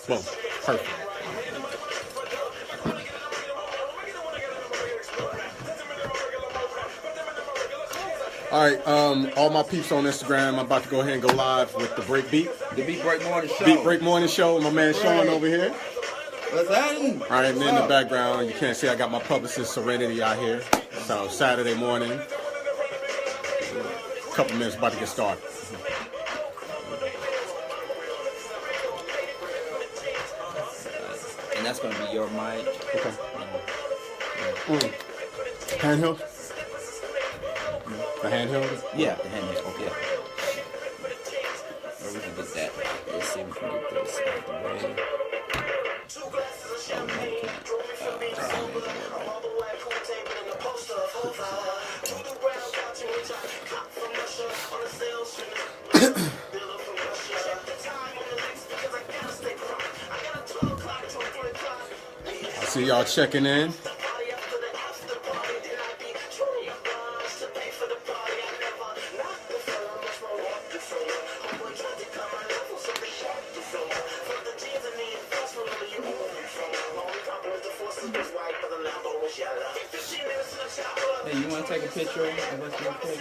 Boom. Perfect. All right, all my peeps on Instagram, I'm about to go ahead and go live with the Break Beat. The Beat Break Morning Show. Beat Break Morning Show, my man Sean over here. What's happening? All right, and in the background, you can't see I got my publicist Serenity out here. So Saturday morning, a couple minutes about to get started. And that's going to be your mic. Okay. Handheld? The handheld? Yeah, the handheld. Okay. Or we can get that. Let's see if we can get this out the way. Oh, no, we can't. I see y'all checking in. Hey, you want to take a picture of us real quick?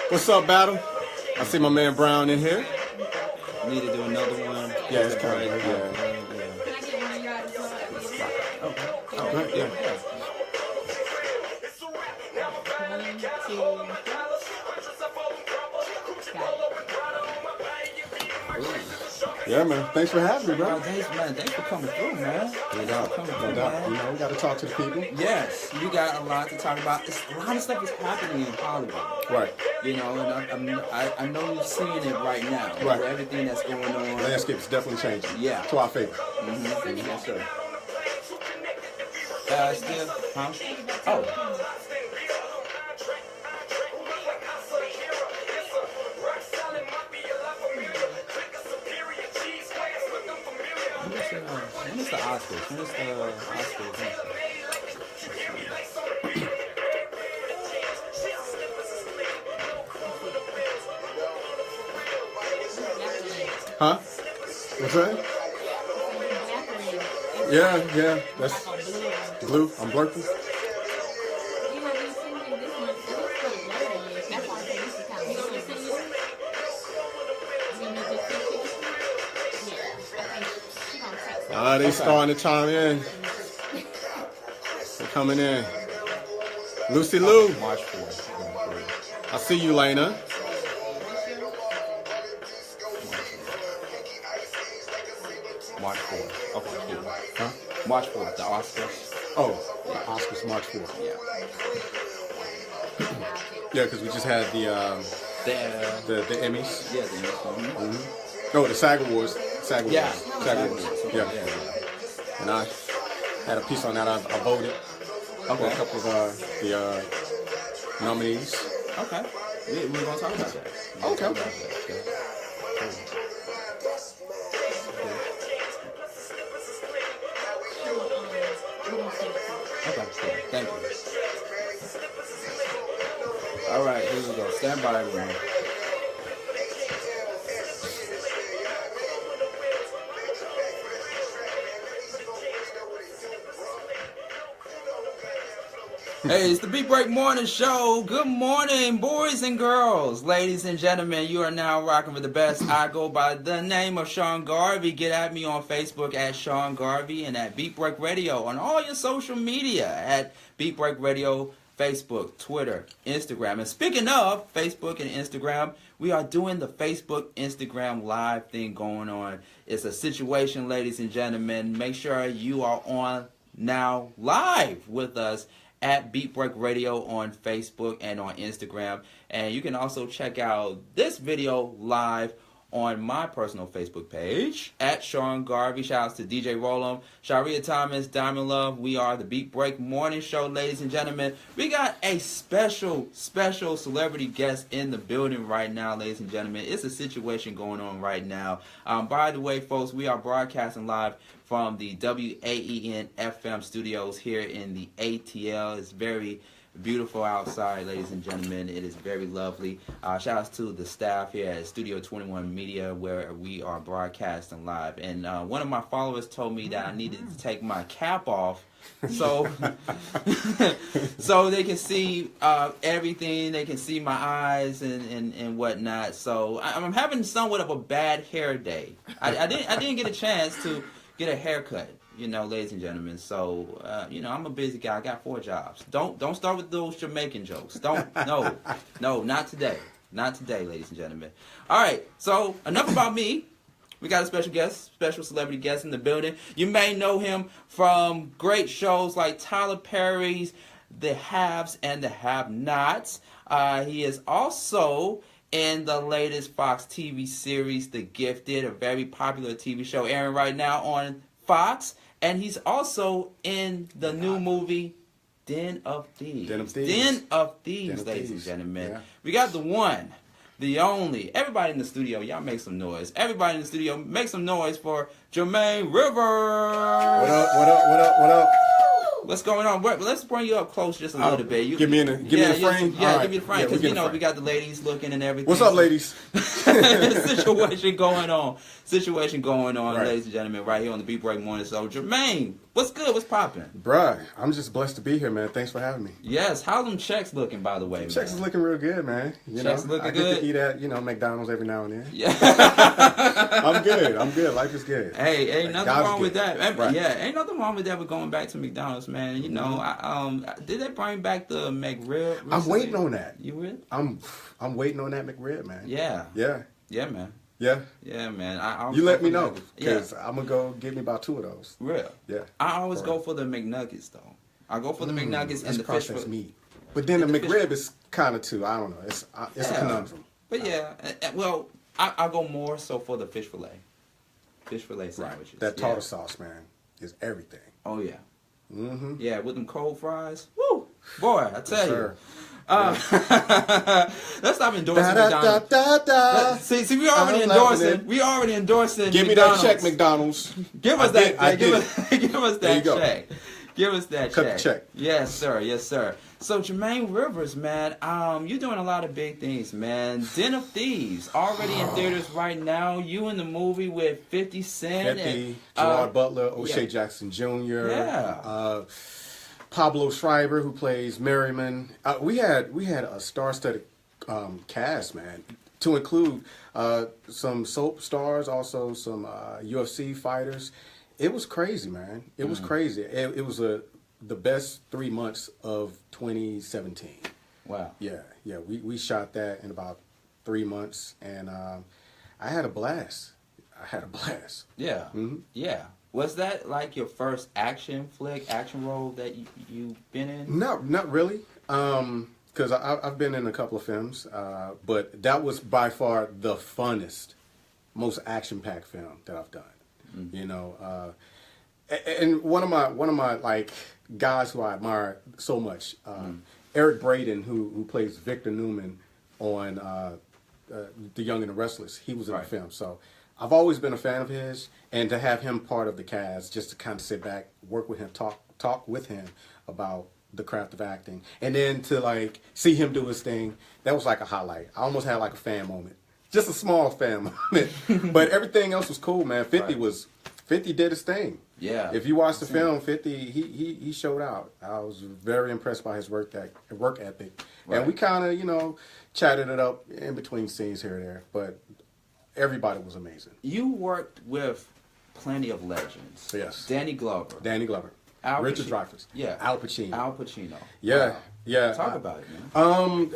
What's up, Battle? I see my man Brown in here. Need to do another one. Yeah, it's kind of, yeah. Can I get one of y'all as well? Oh, yeah. One, two. Yeah, man. Thanks for having me, Oh, bro. thanks for coming through, man. No doubt. No doubt. You know, we got to talk to the people. Yes, you got a lot to talk about. A lot of stuff is happening in Hollywood. Right. You know, and I know you're seeing it right now. Right. With everything that's going on. The landscape is definitely changing. Yeah. To our favor. Mm-hmm. Yes, sir. Still, huh? Oh. When is the Oscars? When is the Oscars? Huh? What's that? Yeah. That's blue. I'm blurping. They starting to chime in. They're coming in. Lucy Lou. March 4th. I see you, Lena. March 4th. Okay, cool. Huh? March 4th, the Oscars. Oh, the Oscars March 4th. Yeah. Yeah, because we just had the Emmys. Yeah, the Emmys. No, the SAG Awards. SAG Awards. Yeah. SAG Awards. Yeah. And I had a piece on that. I voted for a couple of the nominees. Okay. We're going to talk about that. Okay. Okay, cool. Thank you. All right, here we go. Stand by, everyone. Hey, it's the Beat Break Morning Show. Good morning, boys and girls. Ladies and gentlemen, you are now rocking with the best. I go by the name of Sean Garvey. Get at me on Facebook at Sean Garvey and at Beat Break Radio on all your social media at Beat Break Radio, Facebook, Twitter, Instagram. And speaking of Facebook and Instagram, we are doing the Facebook, Instagram live thing going on. It's a situation, ladies and gentlemen. Make sure you are on now live with us at Beat Break Radio on Facebook and on Instagram. And you can also check out this video live on my personal Facebook page at Sean Garvey. Shout outs to DJ Rollum, Sharia Thomas, Diamond Love. We are the Beat Break Morning Show, ladies and gentlemen. We got a special celebrity guest in the building right now, ladies and gentlemen. It's a situation going on right now. By the way, folks, we are broadcasting live from the WAEN FM studios here in the ATL. It's very beautiful outside, ladies and gentlemen. It is very lovely. Shout outs to the staff here at Studio 21 Media where we are broadcasting live. And one of my followers told me that I needed to take my cap off so so they can see everything. They can see my eyes and whatnot. So I'm having somewhat of a bad hair day. I didn't get a chance to get a haircut, you know, ladies and gentlemen. So, I'm a busy guy. I got 4 jobs. Don't start with those Jamaican jokes. No, not today. Not today, ladies and gentlemen. All right, so enough about me. We got a special celebrity guest in the building. You may know him from great shows like Tyler Perry's The Haves and the Have-Nots. He is also in the latest Fox TV series, The Gifted, a very popular TV show airing right now on Fox. And he's also in the new movie, Den of Thieves. Den of Thieves, ladies and gentlemen. Yeah. We got the one, the only. Everybody in the studio, y'all make some noise. Everybody in the studio, make some noise for Jermaine River. What up? What's going on? Let's bring you up close just a little bit. Give me the frame. Yeah, right. give me the frame. Because, we got the ladies looking and everything. What's up, ladies? Situation going on, right, ladies and gentlemen, right here on the Beat Break Morning Show. Jermaine, what's good? What's popping? Bruh, I'm just blessed to be here, man. Thanks for having me. Yes. How's them checks looking, by the way, Checks is looking real good, man. Checks looking I get to eat at, McDonald's every now and then. Yeah. I'm good. Life is good. Hey, ain't nothing God's wrong with that. Right. Yeah, ain't nothing wrong with that with going back to McDonald's, man. Did they bring back the McRib recently? I'm waiting on that. You will? I'm waiting on that McRib, man. Yeah. Yeah, man. Yeah, man. You let me know, because I'm going to go get me about 2 of those. Real? Yeah. I always go for the McNuggets, though. I go for the McNuggets and the fish fillet. Meat. But then the McRib is kind of too, I don't know. It's a conundrum. But yeah, well, I go more so for the fish fillet. Fish fillet sandwiches. That tartar sauce, man, is everything. Oh, yeah. Mm-hmm. Yeah, with them cold fries. Woo! Boy, I tell you. Sure. Let's stop endorsing Da, da, da, McDonald's. da, da. See, we already I'm loving endorsing. We already endorsing. Give me McDonald's. that check, McDonald's. Give us I that. did- I give did us, give us There you that go. check. Give us that Cut the check. check. Yes, sir. Yes, sir. So Jermaine Rivers, man, you're doing a lot of big things, man. Den of Thieves already in theaters right now. You in the movie with 50 Cent 50, and Gerard Butler, O'Shea yeah. Jackson Jr., Yeah. Pablo Schreiber, who plays Merriman. We had a star-studded cast, man, to include some soap stars, also some UFC fighters. It was crazy, man. It was crazy. It was the best 3 months of 2017. Wow. Yeah. We shot that in about 3 months, and I had a blast. Yeah. Mhm. Yeah. Was that like your first action role that you've been in? Not really, because I've been in a couple of films, but that was by far the funnest, most action-packed film that I've done. Mm-hmm. You know, and one of my like guys who I admire so much, Eric Braeden, who plays Victor Newman on The Young and the Restless. He was in Right. the film, so I've always been a fan of his, and to have him part of the cast, just to kind of sit back, work with him, talk with him about the craft of acting, and then to like see him do his thing, that was like a highlight. I almost had like a fan moment, just a small fan moment, but everything else was cool, man. 50 did his thing. Yeah. If you watch the film, 50, he showed out. I was very impressed by his work ethic, Right. and we kind of chatted it up in between scenes here and there, but everybody was amazing. You worked with plenty of legends. Yes. Danny Glover. Danny Glover, Al Richard Pacino. Dreyfuss, Yeah. Al Pacino. Al Pacino. Yeah, Wow. yeah. Talk about it, man.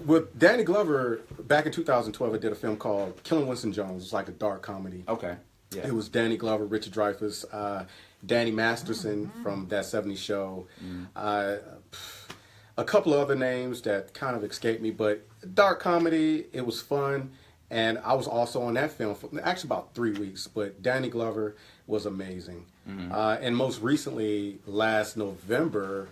With Danny Glover, back in 2012, I did a film called Killing Winston Jones. It's like a dark comedy. Okay. Yeah. It was Danny Glover, Richard Dreyfuss, Danny Masterson from That 70s Show, a couple of other names that kind of escaped me, but dark comedy, it was fun, and I was also on that film for actually about 3 weeks, but Danny Glover was amazing. And most recently, last November,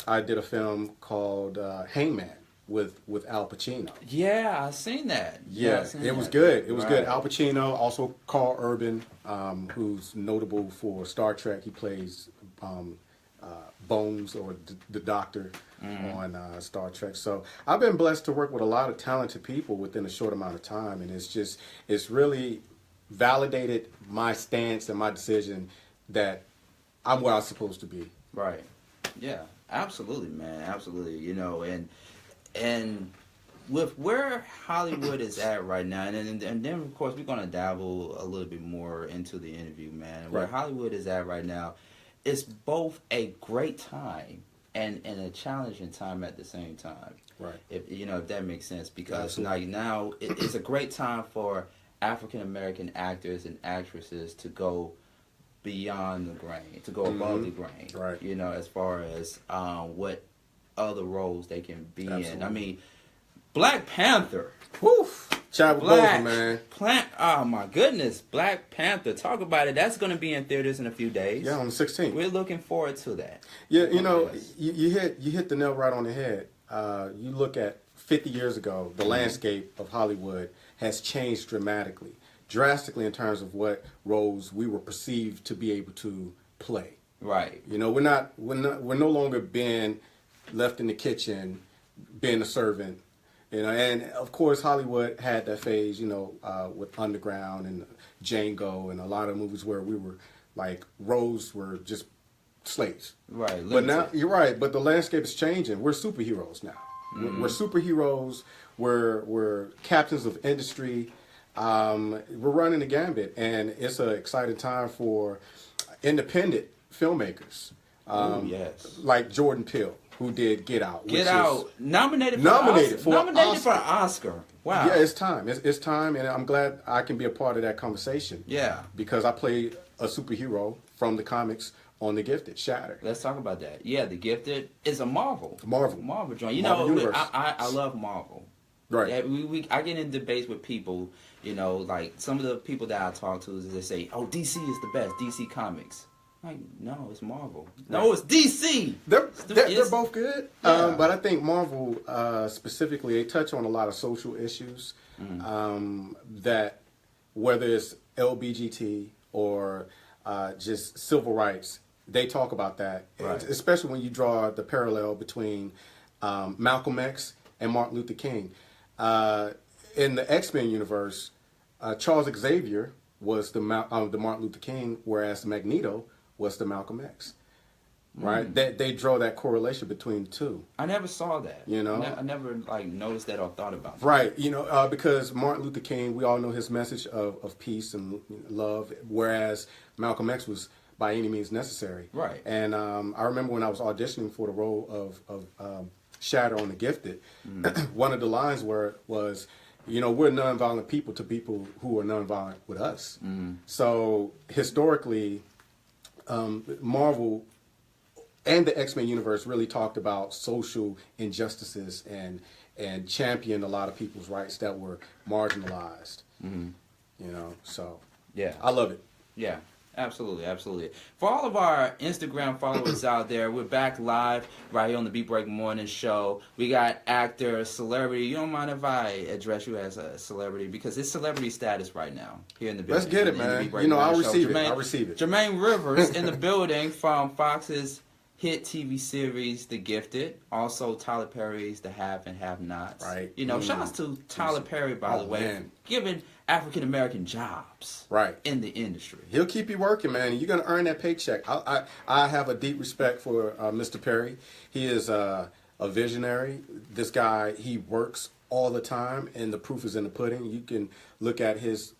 I did a film called Hangman with Al Pacino. Yeah, I seen that. Yeah, I seen it was that. good. It was good. Right. Al Pacino, also Carl Urban, who's notable for Star Trek. He plays Bones, or the Doctor on Star Trek. So I've been blessed to work with a lot of talented people within a short amount of time, and it's really validated my stance and my decision that I'm where I'm supposed to be. Right. Yeah. Absolutely, man. Absolutely. And with where Hollywood is at right now, and then of course we're gonna dabble a little bit more into the interview, man. Where Right. Hollywood is at right now, it's both a great time and a challenging time at the same time. Right. If that makes sense, because Absolutely. now it's a great time for African American actors and actresses to go beyond the grain, to go above the grain. Right. As far as what other roles they can be in. Absolutely. I mean, Black Panther. Whew. Chadwick Boseman, man. Oh my goodness, Black Panther. Talk about it. That's going to be in theaters in a few days. Yeah, on the 16th. We're looking forward to that. Yeah, Yes. you hit the nail right on the head. You look at 50 years ago, the landscape of Hollywood has changed drastically in terms of what roles we were perceived to be able to play. Right. We're no longer being left in the kitchen, being a servant. And of course Hollywood had that phase, with Underground and Django and a lot of movies where we were like roles were just slaves. Right. But now limited. you're right. But the landscape is changing. We're superheroes now. We're superheroes. We're captains of industry. We're running the gambit, and it's an exciting time for independent filmmakers. Oh, yes. Like Jordan Peele, who did Get Out. Get Out. Nominated for Nominated an for an an Oscar. Wow. Yeah, it's time. It's time, and I'm glad I can be a part of that conversation. Yeah. Because I played a superhero from the comics on The Gifted, Shatter. Let's talk about that. Yeah, The Gifted is a Marvel joint. Marvel Universe. I love Marvel. Right. Yeah, I get in debates with people, like some of the people that I talk to, they say, "Oh, DC is the best, DC Comics." Like, no, it's Marvel. No, it's DC. They're It's- both good, Yeah. but I think Marvel specifically, they touch on a lot of social issues that, whether it's LBGT or just civil rights, they talk about that. Right. Especially when you draw the parallel between Malcolm X and Martin Luther King. In the X-Men universe, Charles Xavier was the Martin Luther King, whereas Magneto was the Malcolm X. Right? They draw that correlation between the two. I never saw that. You know? I never like noticed that or thought about that. Right, because Martin Luther King, we all know his message of peace and love, whereas Malcolm X was by any means necessary. Right. And I remember when I was auditioning for the role of Shadow on The Gifted, one of the lines was, we're nonviolent people to people who are nonviolent with us. So historically, Marvel and the X-Men universe really talked about social injustices and championed a lot of people's rights that were marginalized. So Yeah. I love it. Yeah, absolutely, absolutely. For all of our Instagram followers out there, we're back live right here on the Beat Break Morning Show. We got actor, celebrity. You don't mind if I address you as a celebrity because it's celebrity status right now here in the building. Let's get it, in the man. Beat Break I'll Morning Show. receive it. I'll receive it. Jermaine Rivers in the building from Fox's hit TV series The Gifted. Also Tyler Perry's The Have and Have Nots. Right. Shout outs to Tyler Perry, by the way, man. for giving African American jobs Right. in the industry. He'll keep you working, man. You're gonna earn that paycheck. I have a deep respect for Mr. Perry. He is a visionary. This guy, he works all the time, and the proof is in the pudding. You can look at his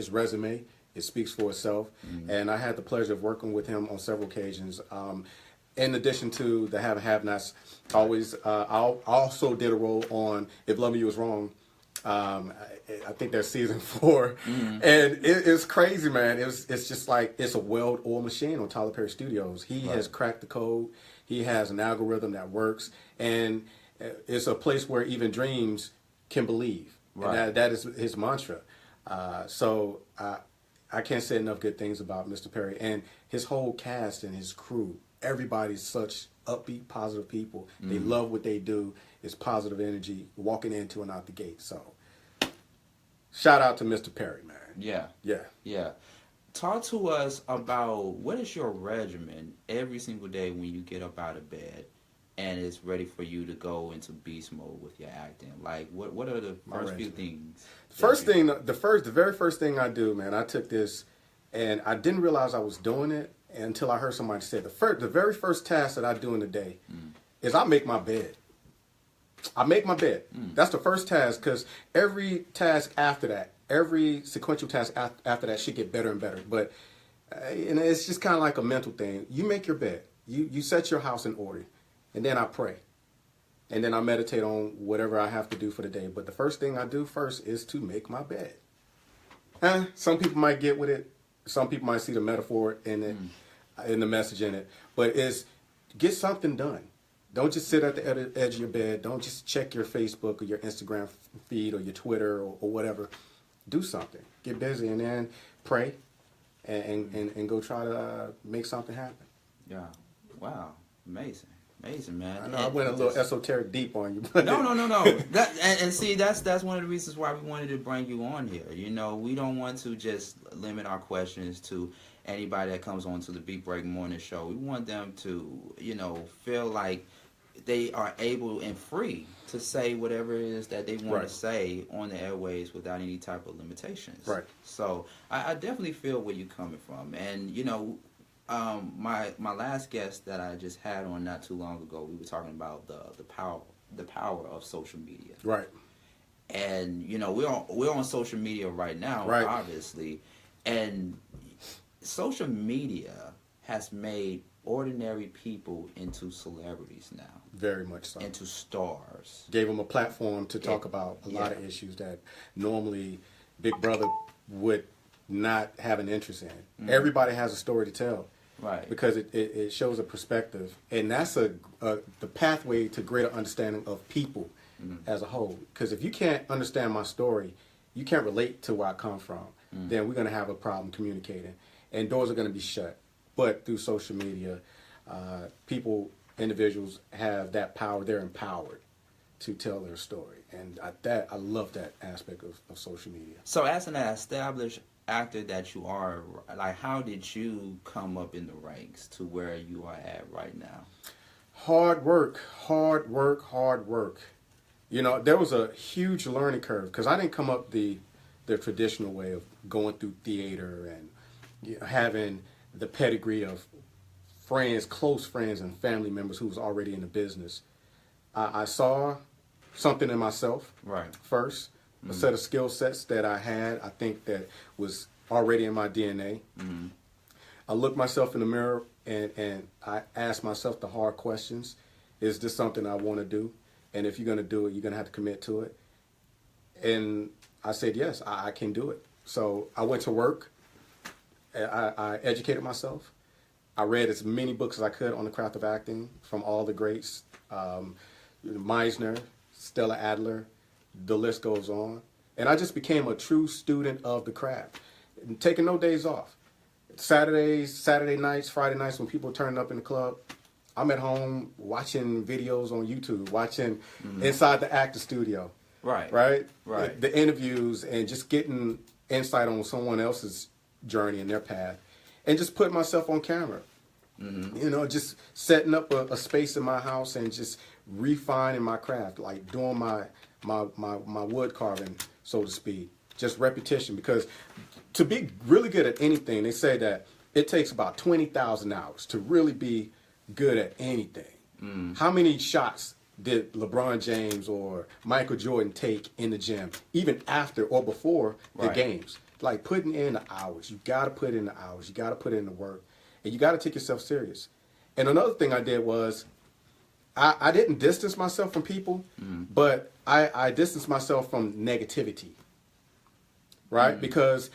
resume; it speaks for itself. And I had the pleasure of working with him on several occasions. In addition to the Have Nots, I also did a role on If Loving You Was Wrong. I think that's season 4, and it's crazy, man. It's just like it's a well-oiled machine on Tyler Perry Studios. He has cracked the code. He has an algorithm that works, and it's a place where even dreams can believe. Right. And that is his mantra. So I can't say enough good things about Mr. Perry and his whole cast and his crew. Everybody's such upbeat, positive people. They love what they do. It's positive energy walking into and out the gate. So, shout out to Mr. Perry, man. Yeah. Yeah. Yeah. Talk to us about what is your regimen every single day when you get up out of bed and it's ready for you to go into beast mode with your acting. Like, what are the first few things? The very first thing I do, man, I took this and I didn't realize I was doing it until I heard somebody say the very first task that I do in the day is I make my bed. I make my bed. That's the first task, because every task after that, every sequential task after that should get better and better. But it's just kind of like a mental thing. You make your bed. You set your house in order. And then I pray. And then I meditate on whatever I have to do for the day. But the first thing I do first is to make my bed. Some people might get with it. Some people might see the metaphor in it, in the message in it. But it's get something done. Don't just sit at the edge of your bed. Don't just check your Facebook or your Instagram feed or your Twitter or whatever. Do something. Get busy and then pray and go try to make something happen. Yeah. Wow. Amazing. Amazing, man. I know I went a little esoteric deep on you. But No. And see, that's one of the reasons why we wanted to bring you on here. You know, we don't want to just limit our questions to anybody that comes on to the Beat Break Morning Show. We want them to, feel like they are able and free to say whatever it is that they want to say on the airways without any type of limitations. Right. So I definitely feel where you're coming from. And, my last guest that I just had on not too long ago, we were talking about the power of social media. Right. And we're on social media right now, obviously, and social media has made ordinary people into celebrities now. Very much so. Into stars. Gave them a platform to talk about a lot of issues that normally Big Brother would not have an interest in. Everybody has a story to tell. Right. Because it shows a perspective. And that's the pathway to greater understanding of people as a whole. Because if you can't understand my story, you can't relate to where I come from, then we're going to have a problem communicating. And doors are going to be shut. but through social media, individuals have that power. They're empowered to tell their story, and I love that aspect of social media. So, as an established actor that you are, like, how did you come up in the ranks to where you are at right now? Hard work, hard work, hard work. You know, there was a huge learning curve because I didn't come up the traditional way of going through theater and, you know, having the pedigree of friends, close friends, and family members who was already in the business. I saw something in myself first, a set of skill sets that I had, I think that was already in my DNA. Mm-hmm. I looked myself in the mirror and I asked myself the hard questions. Is this something I want to do? And if you're going to do it, you're going to have to commit to it. And I said, yes, I can do it. So I went to work. I educated myself. I read as many books as I could on the craft of acting from all the greats, Meisner, Stella Adler, the list goes on. And I just became a true student of the craft, and taking no days off. Saturday nights, Friday nights when people turn up in the club, I'm at home watching videos on YouTube, watching Inside the Actor Studio. Right. The interviews and just getting insight on someone else's journey and their path, and just putting myself on camera. Mm-hmm. You know, just setting up a space in my house and just refining my craft, like doing my wood carving, so to speak. Just repetition, because to be really good at anything, they say that it takes about 20,000 hours to really be good at anything. Mm. How many shots did LeBron James or Michael Jordan take in the gym, even after or before the games? Like putting in the hours. You got to put in the hours. You got to put in the work. And you got to take yourself serious. And another thing I did was I didn't distance myself from people, but I distanced myself from negativity. Right? Because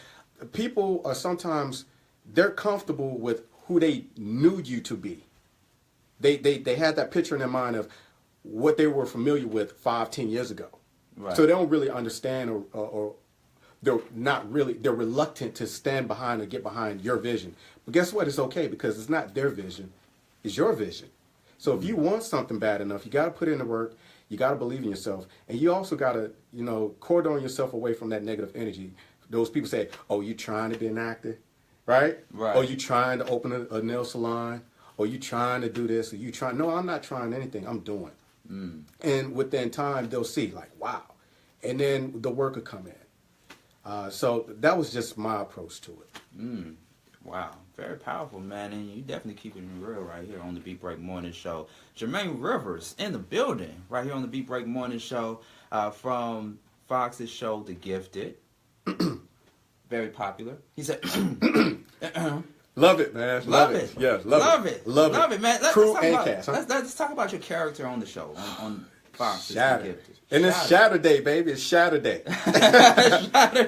people are sometimes, they're comfortable with who they knew you to be. They had that picture in their mind of what they were familiar with 5-10 years ago. Right. So they don't really understand or they're reluctant to stand behind or get behind your vision. But guess what? It's okay, because it's not their vision. It's your vision. So if you want something bad enough, you got to put in the work. You got to believe in yourself. And you also got to, cordon yourself away from that negative energy. Those people say, oh, you trying to be an actor, right? Or you trying to open a nail salon, or you trying to do this, or you trying. No, I'm not trying anything. I'm doing. And within time, they'll see, like, wow. And then the work will come in. So that was just my approach to it. Wow. Very powerful, man. And you definitely keeping it real right here on the Beat Break Morning Show. Jermaine Rivers in the building right here on the Beat Break Morning Show from Fox's show, The Gifted. Very popular. He said, love it, man. Love it. Yeah, love it. Love it, man. Crew and cast. Let's talk about your character on the show, on Fox's The Gifted. And it's Saturday, baby. It's Saturday.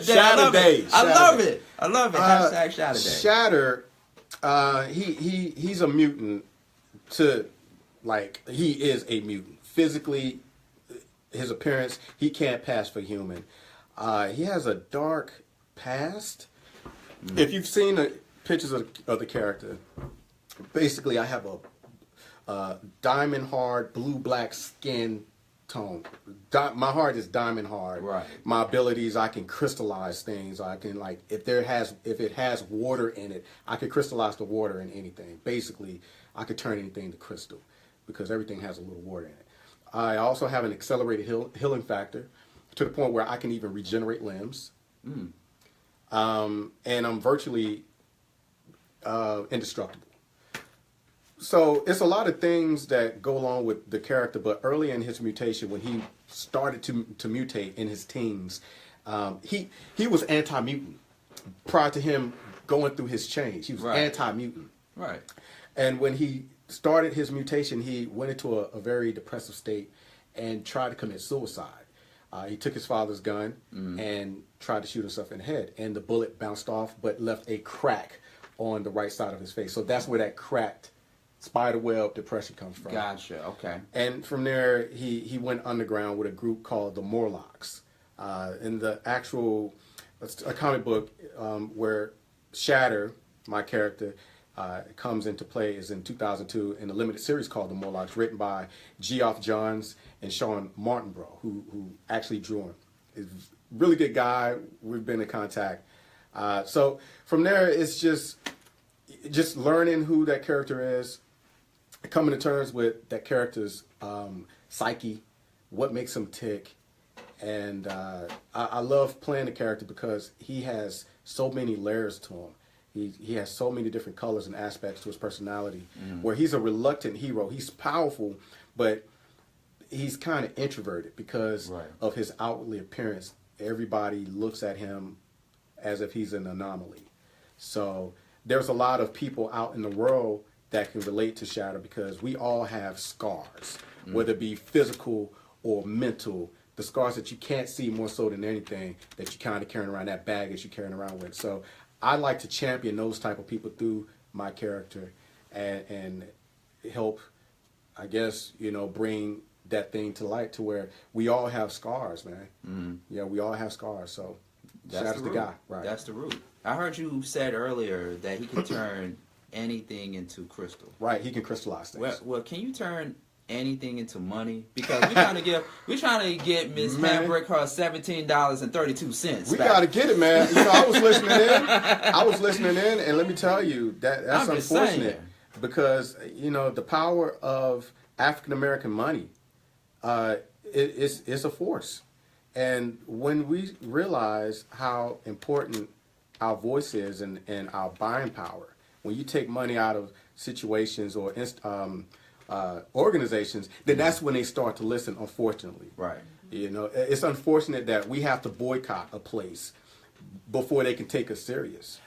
Saturday. I love it. Hashtag Saturday. Shatter, he's a mutant he is a mutant. Physically, his appearance, he can't pass for human. He has a dark past. If you've seen the pictures of the character, basically I have a diamond hard, blue-black skin tone. My heart is diamond hard. Right. My abilities, I can crystallize things. I can, like, if it has water in it, I can crystallize the water in anything. Basically, I could turn anything to crystal because everything has a little water in it. I also have an accelerated healing factor to the point where I can even regenerate limbs. And I'm virtually indestructible. So it's a lot of things that go along with the character, but early in his mutation, when he started to mutate in his teens, he was anti-mutant. Prior to him going through his change, he was anti-mutant. Right. And when he started his mutation, he went into a very depressive state and tried to commit suicide. He took his father's gun and tried to shoot himself in the head, and the bullet bounced off but left a crack on the right side of his face. So that's where that cracked spiderweb depression comes from. Gotcha. Okay. And from there, he went underground with a group called the Morlocks. In the actual a comic book where Shatter, my character, comes into play is in 2002 in a limited series called The Morlocks, written by Geoff Johns and Sean Martinborough, who actually drew him. He's a really good guy. We've been in contact. So from there, it's just learning who that character is, coming to terms with that character's psyche, what makes him tick. And I love playing the character because he has so many layers to him. He has so many different colors and aspects to his personality, where he's a reluctant hero. He's powerful, but he's kind of introverted because of his outwardly appearance. Everybody looks at him as if he's an anomaly. So there's a lot of people out in the world that can relate to Shatter because we all have scars, whether it be physical or mental. The scars that you can't see more so than anything that you're kind of carrying around, that baggage you're carrying around with. So I like to champion those type of people through my character and help, I guess, bring that thing to light to where we all have scars, man. Yeah, we all have scars. So that's the guy. Right. That's the root. I heard you said earlier that he can turn anything into crystal. Right, he can crystallize things. Well, can you turn anything into money? Because we're trying to get Miss Hambrick her $17.32. We gotta get it, man. I was listening in, and let me tell you that's unfortunate because the power of African American money, it's a force, and when we realize how important our voice is and our buying power, when you take money out of situations or organizations, then that's when they start to listen, unfortunately. Right. It's unfortunate that we have to boycott a place before they can take us serious.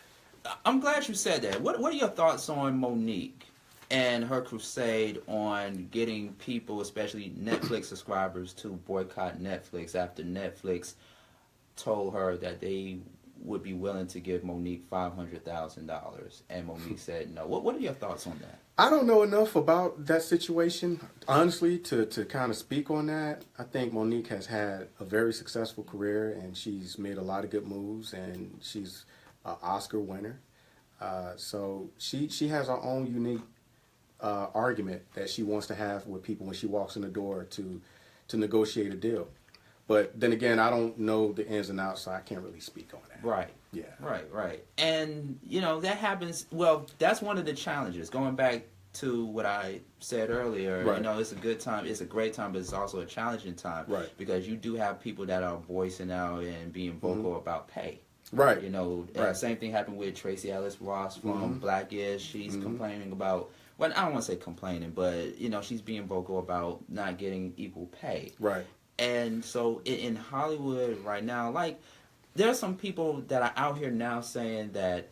I'm glad you said that. What are your thoughts on Monique and her crusade on getting people, especially Netflix subscribers, to boycott Netflix after Netflix told her that they would be willing to give Monique $500,000 and Monique said no? What are your thoughts on that? I don't know enough about that situation, honestly, to kind of speak on that. I think Monique has had a very successful career, and she's made a lot of good moves, and she's an Oscar winner. So she has her own unique argument that she wants to have with people when she walks in the door to negotiate a deal. But then again, I don't know the ins and outs, so I can't really speak on that. Right. Yeah. Right. And, that happens. Well, that's one of the challenges. Going back to what I said earlier, it's a good time. It's a great time, but it's also a challenging time. Right. Because you do have people that are voicing out and being vocal about pay. Right. Same thing happened with Tracy Ellis Ross from Blackish. She's complaining about, well, I don't want to say complaining, but, she's being vocal about not getting equal pay. Right. And so in Hollywood right now, there are some people that are out here now saying that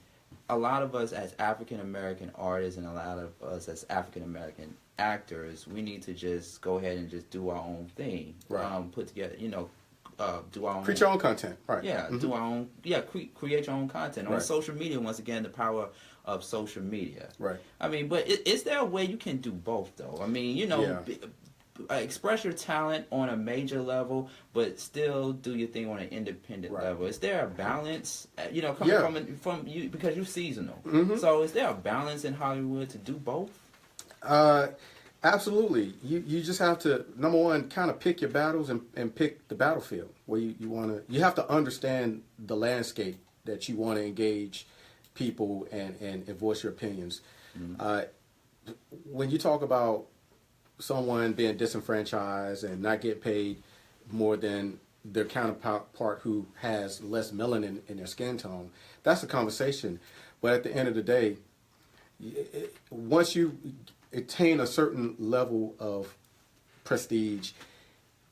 a lot of us as African American artists and a lot of us as African American actors, we need to just go ahead and just do our own thing. Right. Put together, do our own. Create your own content. Right. Yeah. Do our own. Yeah. Create your own content on social media. Once again, the power of social media. Right. I mean, but is there a way you can do both though? I mean, express your talent on a major level, but still do your thing on an independent level. Is there a balance? Coming from you because you're seasonal. So is there a balance in Hollywood to do both? Absolutely. You just have to, number one, kind of pick your battles and pick the battlefield where you want to. You have to understand the landscape that you want to engage people and voice your opinions. When you talk about someone being disenfranchised and not get paid more than their counterpart who has less melanin in their skin tone, that's a conversation. But at the end of the day, once you attain a certain level of prestige,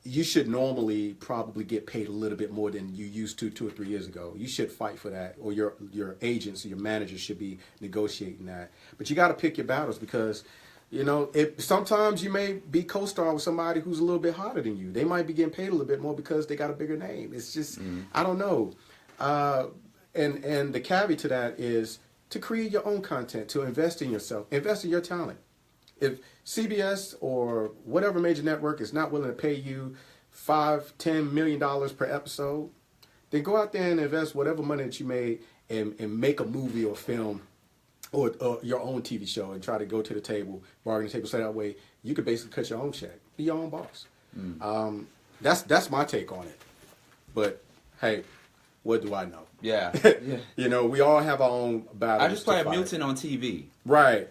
you should normally probably get paid a little bit more than you used to 2 or 3 years ago. You should fight for that, or your agents or your managers should be negotiating that. But you got to pick your battles because sometimes you may be co-star with somebody who's a little bit hotter than you. They might be getting paid a little bit more because they got a bigger name. It's just, I don't know. And the caveat to that is to create your own content, to invest in yourself, invest in your talent. If CBS or whatever major network is not willing to pay you $5-10 million per episode, then go out there and invest whatever money that you made and make a movie or film or your own TV show and try to go to the table, bargain the table, so that way you could basically cut your own check, be your own boss. That's my take on it. But hey, what do I know? Yeah. You know, we all have our own battles. I just play a fight. mutant on TV. Right.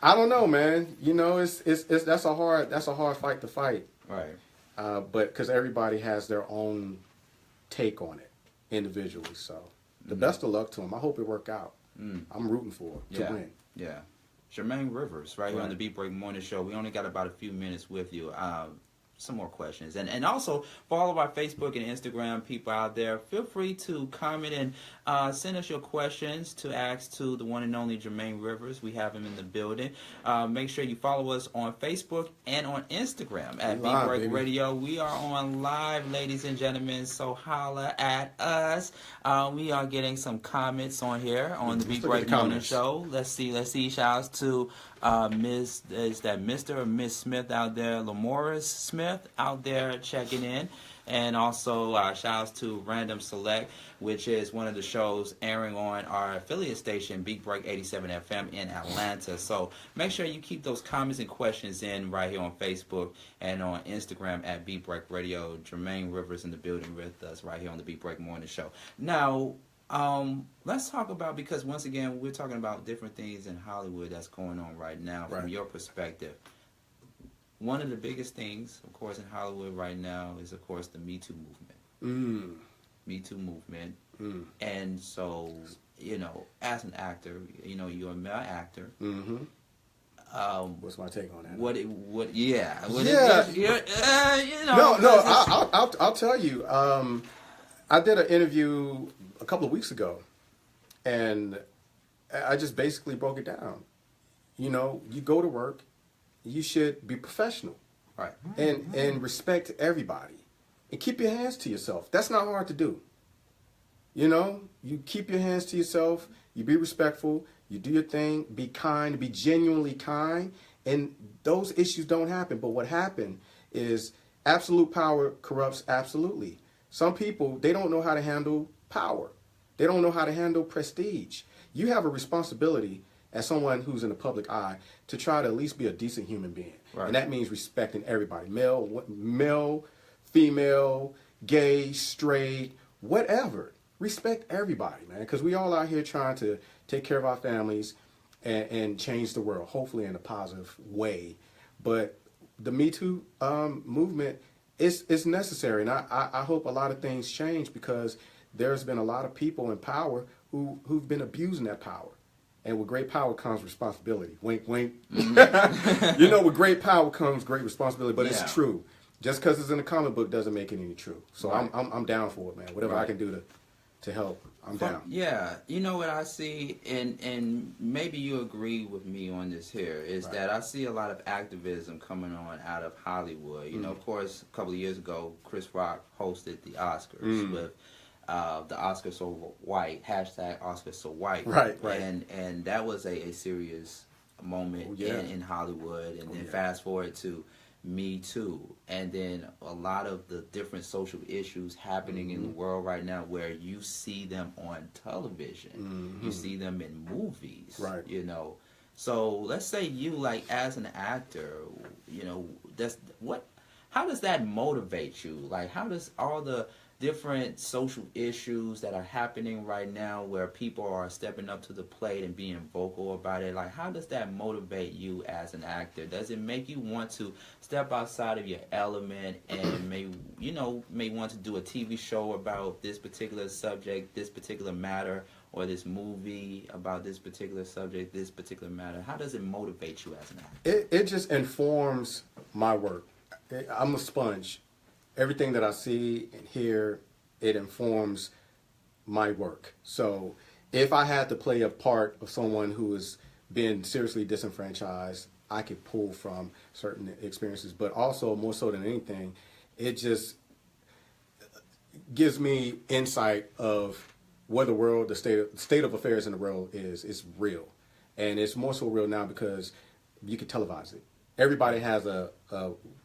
I don't know, man. You know, it's that's a hard fight to fight. Right. But because everybody has their own take on it individually, so the best of luck to them. I hope it work out. I'm rooting for it to win. Yeah. Jermaine Rivers, right here on the Beat Break Morning Show. We only got about a few minutes with you. Some more questions. And also, for all of our Facebook and Instagram people out there, feel free to comment and send us your questions to ask to the one and only Jermaine Rivers. We have him in the building. Make sure you follow us on Facebook and on Instagram at Beat Break Radio. We are on live, ladies and gentlemen, so holla at us. We are getting some comments on here on the Beat Break Morning Show. Let's see. Shouts to Mr. or Miss Smith out there, Lamoris Smith out there checking in, and also shouts to Random Select, which is one of the shows airing on our affiliate station, Beat Break 87 FM in Atlanta. So make sure you keep those comments and questions in right here on Facebook and on Instagram at Beat Break Radio. Jermaine Rivers in the building with us right here on the Beat Break Morning Show. Now, let's talk about, because once again, we're talking about different things in Hollywood that's going on right now from your perspective. One of the biggest things, of course, in Hollywood right now is, of course, the Me Too movement. Me Too movement. And so, you know, as an actor, you know, you're a male actor. What's my take on that? I'll tell you. I did an interview a couple of weeks ago, and I just basically broke it down. You know, you go to work, you should be professional, right, and respect everybody, and keep your hands to yourself. That's not hard to do. You know, you keep your hands to yourself, you be respectful, you do your thing, be kind, be genuinely kind, and those issues don't happen. But what happened is absolute power corrupts absolutely. Some people, they don't know how to handle power. They don't know how to handle prestige. You have a responsibility as someone who's in the public eye to try to at least be a decent human being. Right. And that means respecting everybody, male, female, gay, straight, whatever. Respect everybody, man, because we all out here trying to take care of our families and change the world, hopefully in a positive way. But the Me Too movement, it's necessary, and I hope a lot of things change, because there's been a lot of people in power who've been abusing that power. And with great power comes responsibility. Wink, wink. You know, with great power comes great responsibility, but it's true. Just because it's in a comic book doesn't make it any true. So I'm down for it, man. Whatever I can do to help, I'm down. Yeah, you know what I see, and maybe you agree with me on this here, is that I see a lot of activism coming on out of Hollywood. You know, of course, a couple of years ago, Chris Rock hosted the Oscars with the Oscars So White, hashtag Oscars So White. Right. And that was a serious moment in Hollywood. And then fast forward to Me Too, and then a lot of the different social issues happening in the world right now, where you see them on television, you see them in movies, you know. So let's say you, like, as an actor, you know, how does that motivate you? Like, how does all the different social issues that are happening right now, where people are stepping up to the plate and being vocal about it, like, how does that motivate you as an actor? Does it make you want to step outside of your element and may want to do a TV show about this particular subject, this particular matter, or this movie about this particular subject, this particular matter? How does it motivate you as an actor? It just informs my work. I'm a sponge. Everything that I see and hear, it informs my work. So if I had to play a part of someone who has been seriously disenfranchised, I could pull from certain experiences. But also, more so than anything, it just gives me insight of where the world, the state of affairs in the world is real. And it's more so real now because you can televise it. Everybody has a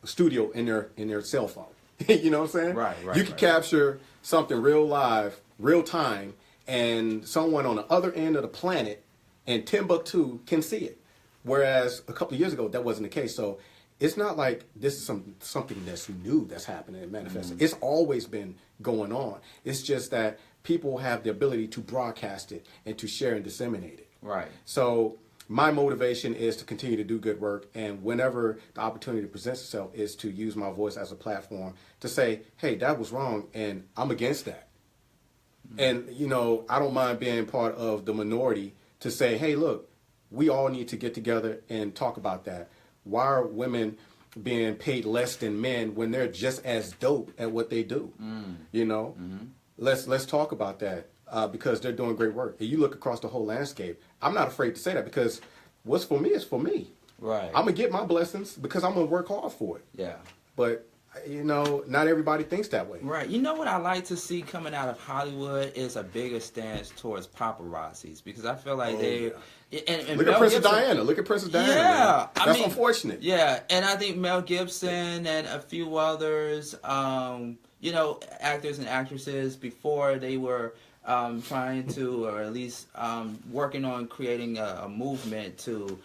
studio in their cell phone. You know what I'm saying? Right. You can capture something real live, real time, and someone on the other end of the planet in Timbuktu can see it. Whereas a couple of years ago, that wasn't the case. So it's not like this is something that's new that's happening and manifesting. It's always been going on. It's just that people have the ability to broadcast it and to share and disseminate it. Right. So my motivation is to continue to do good work, and whenever the opportunity presents itself is to use my voice as a platform to say, hey, that was wrong, and I'm against that. And, you know, I don't mind being part of the minority to say, hey, look, we all need to get together and talk about that. Why are women being paid less than men when they're just as dope at what they do? You know, let's talk about that because they're doing great work. And you look across the whole landscape. I'm not afraid to say that because what's for me is for me. Right. I'm gonna get my blessings because I'm gonna work hard for it. Yeah. But you know, not everybody thinks that way. Right. You know what I like to see coming out of Hollywood is a bigger stance towards paparazzis, because I feel like and Look Mel at Princess Gibson, Diana. Look at Princess Diana. Yeah, Man. I That's mean, unfortunate. Yeah, and I think Mel Gibson and a few others, you know, actors and actresses before they were trying to, or at least working on creating a movement to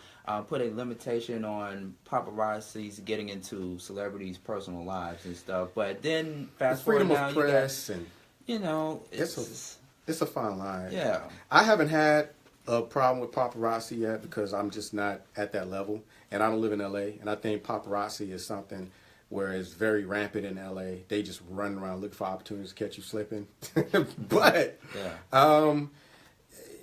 put a limitation on paparazzis getting into celebrities' personal lives and stuff. But then fast forward Freedom now, of press, and you know, it's a fine line. Yeah. I haven't had a problem with paparazzi yet because I'm just not at that level, and I don't live in LA. And I think paparazzi is something where it's very rampant in LA. They just run around looking for opportunities to catch you slipping. But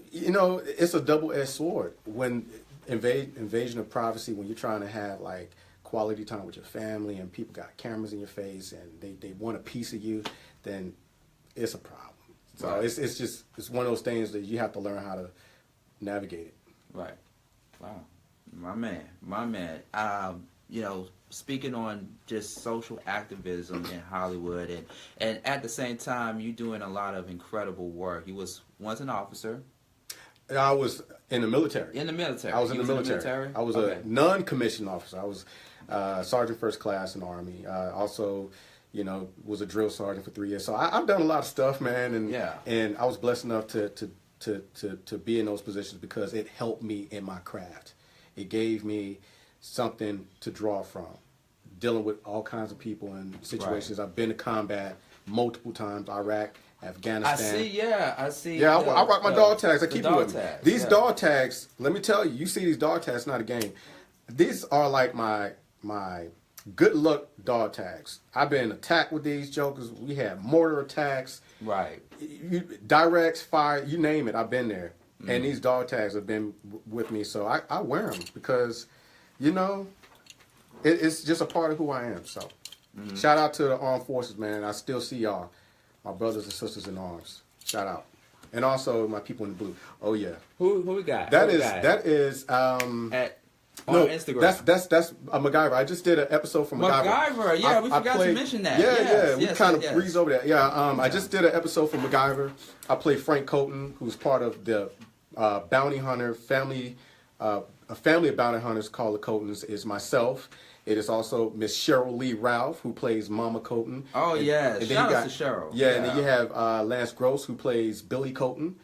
you know, it's a double-edged sword when invasion of privacy, when you're trying to have like quality time with your family and people got cameras in your face and they want a piece of you, then it's a problem. So Right. it's one of those things that you have to learn how to navigate it. Right. Wow. My man. You know, speaking on just social activism in Hollywood, and at the same time, you doing a lot of incredible work. You was once an officer. I was in the military. In the military. I was in You the military. I was a non-commissioned officer. I was sergeant first class in the Army. Also, you know, was a drill sergeant for 3 years. So I've done a lot of stuff, man. And I was blessed enough to be in those positions because it helped me in my craft. It gave me something to draw from, dealing with all kinds of people and situations. Right. I've been to combat multiple times, Iraq, Afghanistan. I see. Yeah, I rock my dog tags. I keep it with me. These dog tags, let me tell you, you see these dog tags, not a game. These are like my good luck dog tags. I've been attacked with these jokers. We had mortar attacks. Right. Directs, fire, you name it, I've been there. And these dog tags have been with me, so I wear them because, you know, it's just a part of who I am. So shout out to the armed forces, man. I still see y'all. My brothers and sisters in arms. Shout out. And also my people in the blue. Oh yeah. Who we got? That is on Instagram. That's MacGyver. I just did an episode from MacGyver. MacGyver, yeah, we forgot to mention that. Yeah, we kind of breezed over that. Yeah, I just did an episode from MacGyver. I played Frank Colton, who's part of the bounty hunter family. A family of bounty hunters called the Coltons is myself. It is also Miss Cheryl Lee Ralph, who plays Mama Colton. Oh, yeah. Shout out to Cheryl. Yeah, and then you have Lance Gross, who plays Billy Colton,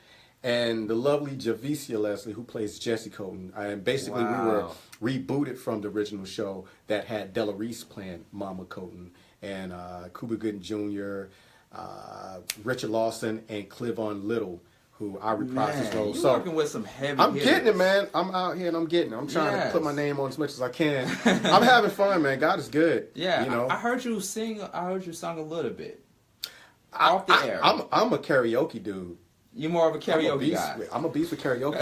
and the lovely Javicia Leslie, who plays Jesse Colton. And basically, we were rebooted from the original show that had Della Reese playing Mama Colton, and Cuba Gooding Jr., Richard Lawson, and Cleavon Little, who I reprised his role. You're working with some heavy I'm hitters. getting it, man. I'm out here and I'm getting it. I'm trying to put my name on as much as I can. I'm having fun, man. God is good. Yeah, you know. I heard you sing. I heard you sung a little bit off the air. I'm a karaoke dude. You're more of a karaoke guy. I'm a beast with karaoke.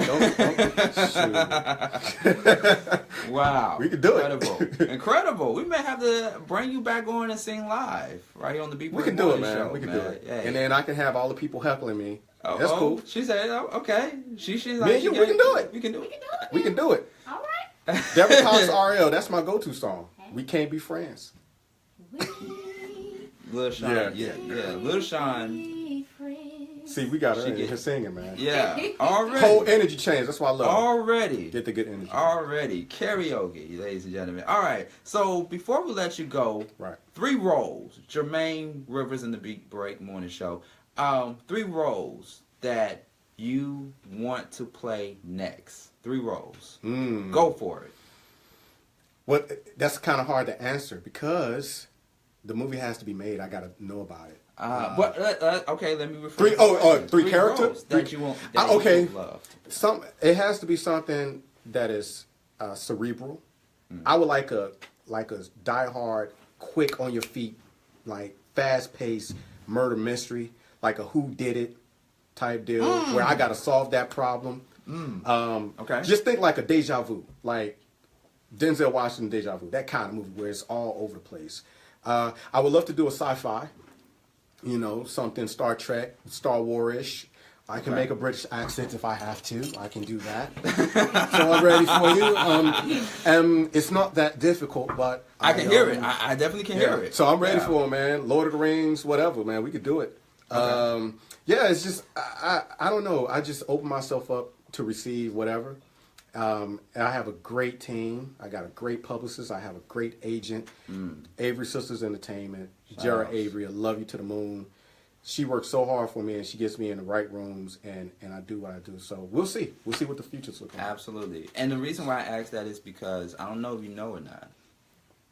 Don't Wow. We can do it. Incredible. We may have to bring you back on and sing live right here on the Beat Break We can do it, man. Show, we can do it. Hey. And then I can have all the people heckling me. That's cool. She said, okay. She's like, me and you, we can do it. We can do it. We can do it. All right. Deborah Cox RL, that's my go-to song. We can't be friends. Lil Sean. Yeah. Lil Sean. See, we got her in here singing, man. Yeah, already. Whole energy change. That's why I love Already. Get the good energy. Already. Karaoke, ladies and gentlemen. All right. So before we let you go, 3 roles. Jermaine Rivers in the Beat Break Morning Show. 3 roles that you want to play next? 3 roles. Mm. Go for it. Well, that's kind of hard to answer because the movie has to be made. I got to know about it. Okay, let me refer. Three characters roles that you want. That okay. you love. It has to be something that is cerebral. I would like a diehard, quick on your feet, like fast paced murder mystery, like a who did it type deal where I got to solve that problem. Okay. Just think like a deja vu, like Denzel Washington deja vu, that kind of movie where it's all over the place. I would love to do a sci-fi, something Star Trek, Star Wars-ish. I can make a British accent if I have to. I can do that. So I'm ready for you. It's not that difficult, but I can hear it. I definitely can hear it. So I'm ready for it, man. Lord of the Rings, whatever, man. We could do it. Okay. It's just I don't know. I just open myself up to receive whatever. And I have a great team. I got a great publicist. I have a great agent. Avery Sisters Entertainment. Jara Avery, I love you to the moon. She works so hard for me, and she gets me in the right rooms, and I do what I do. So we'll see. We'll see what the future's looking like. Absolutely. And the reason why I ask that is because I don't know if you know or not,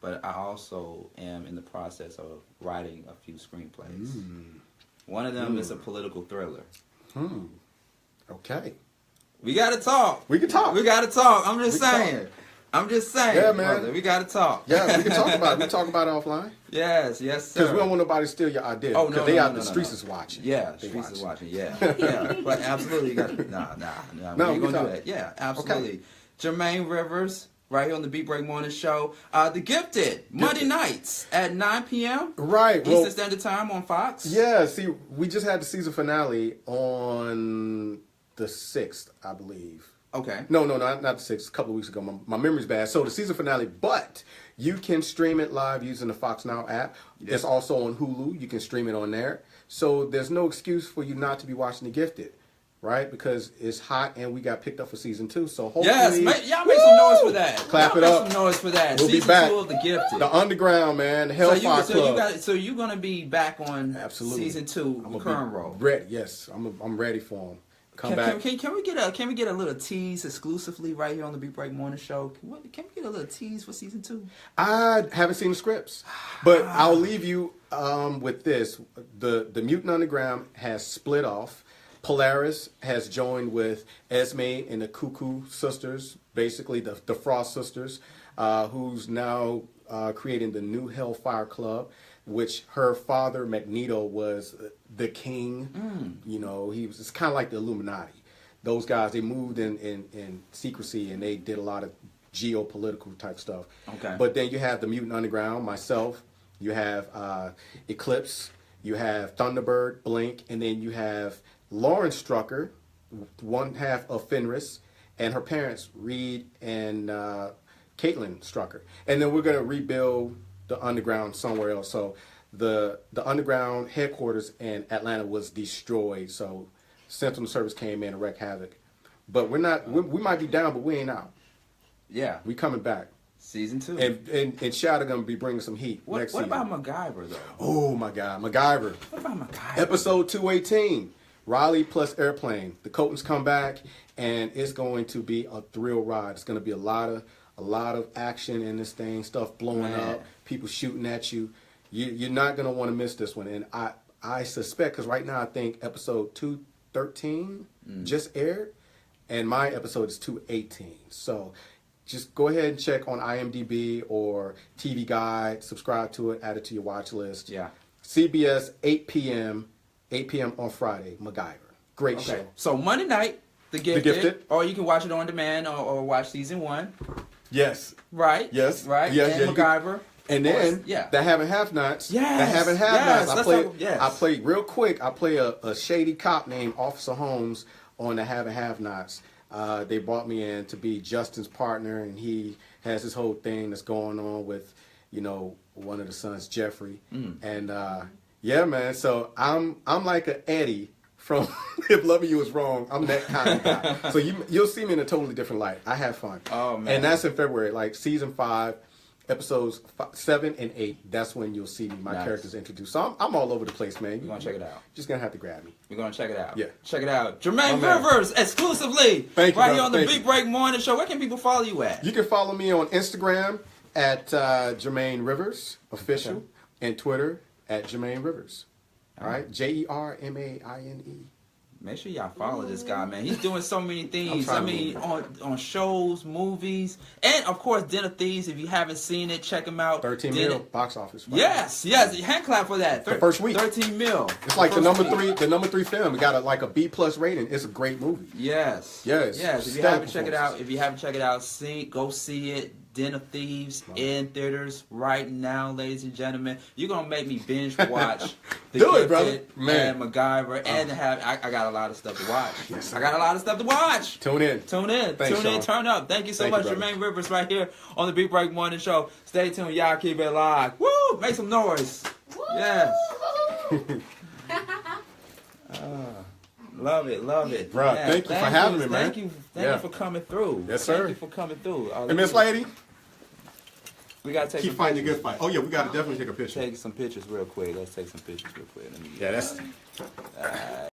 but I also am in the process of writing a few screenplays. One of them is a political thriller. Okay. We got to talk. We can talk. We got to talk. I'm just saying. Yeah, man. Brother, we got to talk. Yeah, we can talk about it. We can talk about it offline. Yes, sir. Because we don't want nobody to steal your idea. Oh, no, because the streets is watching. Yeah, the streets is watching. Yeah, yeah. But absolutely, you got to. Nah. No, we're gonna do that. Yeah, absolutely. Okay. Jermaine Rivers, right here on the Beat Break Morning Show. The Gifted, Monday nights at 9 p.m. Right. Eastern Standard Time on Fox. Yeah. See, we just had the season finale on the 6th, I believe. Okay. No, not the 6th. A couple of weeks ago. My memory's bad. So the season finale, but you can stream it live using the Fox Now app. It's also on Hulu. You can stream it on there. So there's no excuse for you not to be watching The Gifted, right? Because it's hot and we got picked up for season 2. So hopefully, y'all make some noise for that. Clap it up. Make some noise for that. We'll season be back. 2 of The Gifted. The Underground, man. The Hellfire Club. So you're gonna be back on season 2, the current role. Ready? Yes, I'm ready for them. Can we get a little tease exclusively right here on the Beat Break Morning Show? Can we get a little tease for season 2? I haven't seen the scripts, but I'll leave you with this: the Mutant Underground has split off. Polaris has joined with Esme and the Cuckoo Sisters, basically the Frost Sisters, who's now creating the new Hellfire Club, which her father Magneto was the king. It's kind of like the Illuminati. Those guys, they moved in secrecy and they did a lot of geopolitical type stuff. Okay. But then you have the Mutant Underground, myself, you have Eclipse, you have Thunderbird, Blink, and then you have Lauren Strucker, one half of Fenris, and her parents, Reed and Caitlin Strucker. And then we're going to rebuild the Underground somewhere else. So the Underground headquarters in Atlanta was destroyed. So Sentinel Service came in and wreaked havoc. But we're not. We might be down, but we ain't out. Yeah, we coming back. Season 2. And Shadow gonna be bringing some heat next season. What about MacGyver though? Oh my God, MacGyver. What about MacGyver? Episode 218. Riley plus Airplane. The Coltons come back, and it's going to be a thrill ride. It's going to be a lot of action in this thing, stuff blowing up, people shooting at you. You're not going to want to miss this one. And I suspect, because right now I think episode 213 just aired, and my episode is 218. So just go ahead and check on IMDb or TV Guide, subscribe to it, add it to your watch list. Yeah. CBS, 8 p.m. on Friday, MacGyver. Great show. So Monday night, The Gifted. Or you can watch it on demand or watch season 1. Yes. Right? Yes. Right? Yes. And MacGyver. And then, the Having Half-Nots. Yes. The Having Half-Nots. Yes. I played real quick. I play a shady cop named Officer Holmes on the Having Half-Nots. They brought me in to be Justin's partner, and he has this whole thing that's going on with, one of the sons, Jeffrey. And, yeah, man. So I'm like an Eddie from If Loving You Is Wrong. I'm that kind of guy. So you'll see me in a totally different light. I have fun. Oh, man. And that's in February, like season 5. episodes 7 and 8. That's when you'll see me. My Nice. character's introduced. So I'm all over the place, man. We're gonna check it out. Just gonna have to grab me. We're gonna check it out. Yeah. Check it out. Jermaine My man. Rivers, exclusively. Thank you, right brother. here on the Thank Beat you. Break Morning Show. Where can people follow you at? You can follow me on Instagram at Jermaine Rivers Official and Twitter at Jermaine Rivers. All right, JERMAINE. Make sure y'all follow this guy, man. He's doing so many things. I'm I trying to mean, move on shows, movies, and of course, Den of Thieves. If you haven't seen it, check him out. 13 Den- mil box office. Yes. Hand clap for that. The first week. 13 mil. It's like the First number week. three film. It got like a B+ rating. It's a great movie. Yes. Yes. Yes. If you Stellar haven't checked it out, go see it. Den of Thieves in theaters right now, ladies and gentlemen. You're gonna make me binge watch The Do it, Gifted brother. Man. and MacGyver, and I got a lot of stuff to watch. Yes, sir. I got a lot of stuff to watch. Tune in. Tune Thanks, in, Sean. turn up. Thank you so Thank you, much, brother. Jermaine Rivers, right here on the Beat Break Morning Show. Stay tuned, y'all. Keep it live. Woo! Make some noise. Yes. Love it. Bruh, Yeah, thank you for having me, man. Thank you Yeah. for coming through. Yes, sir. Thank you for coming through. Hey, Miss Lady, We gotta take keep some fighting a pictures. good fight. Oh yeah, we gotta definitely take a picture. Take some pictures real quick. Let's take some pictures real quick. Let me Yeah, that's.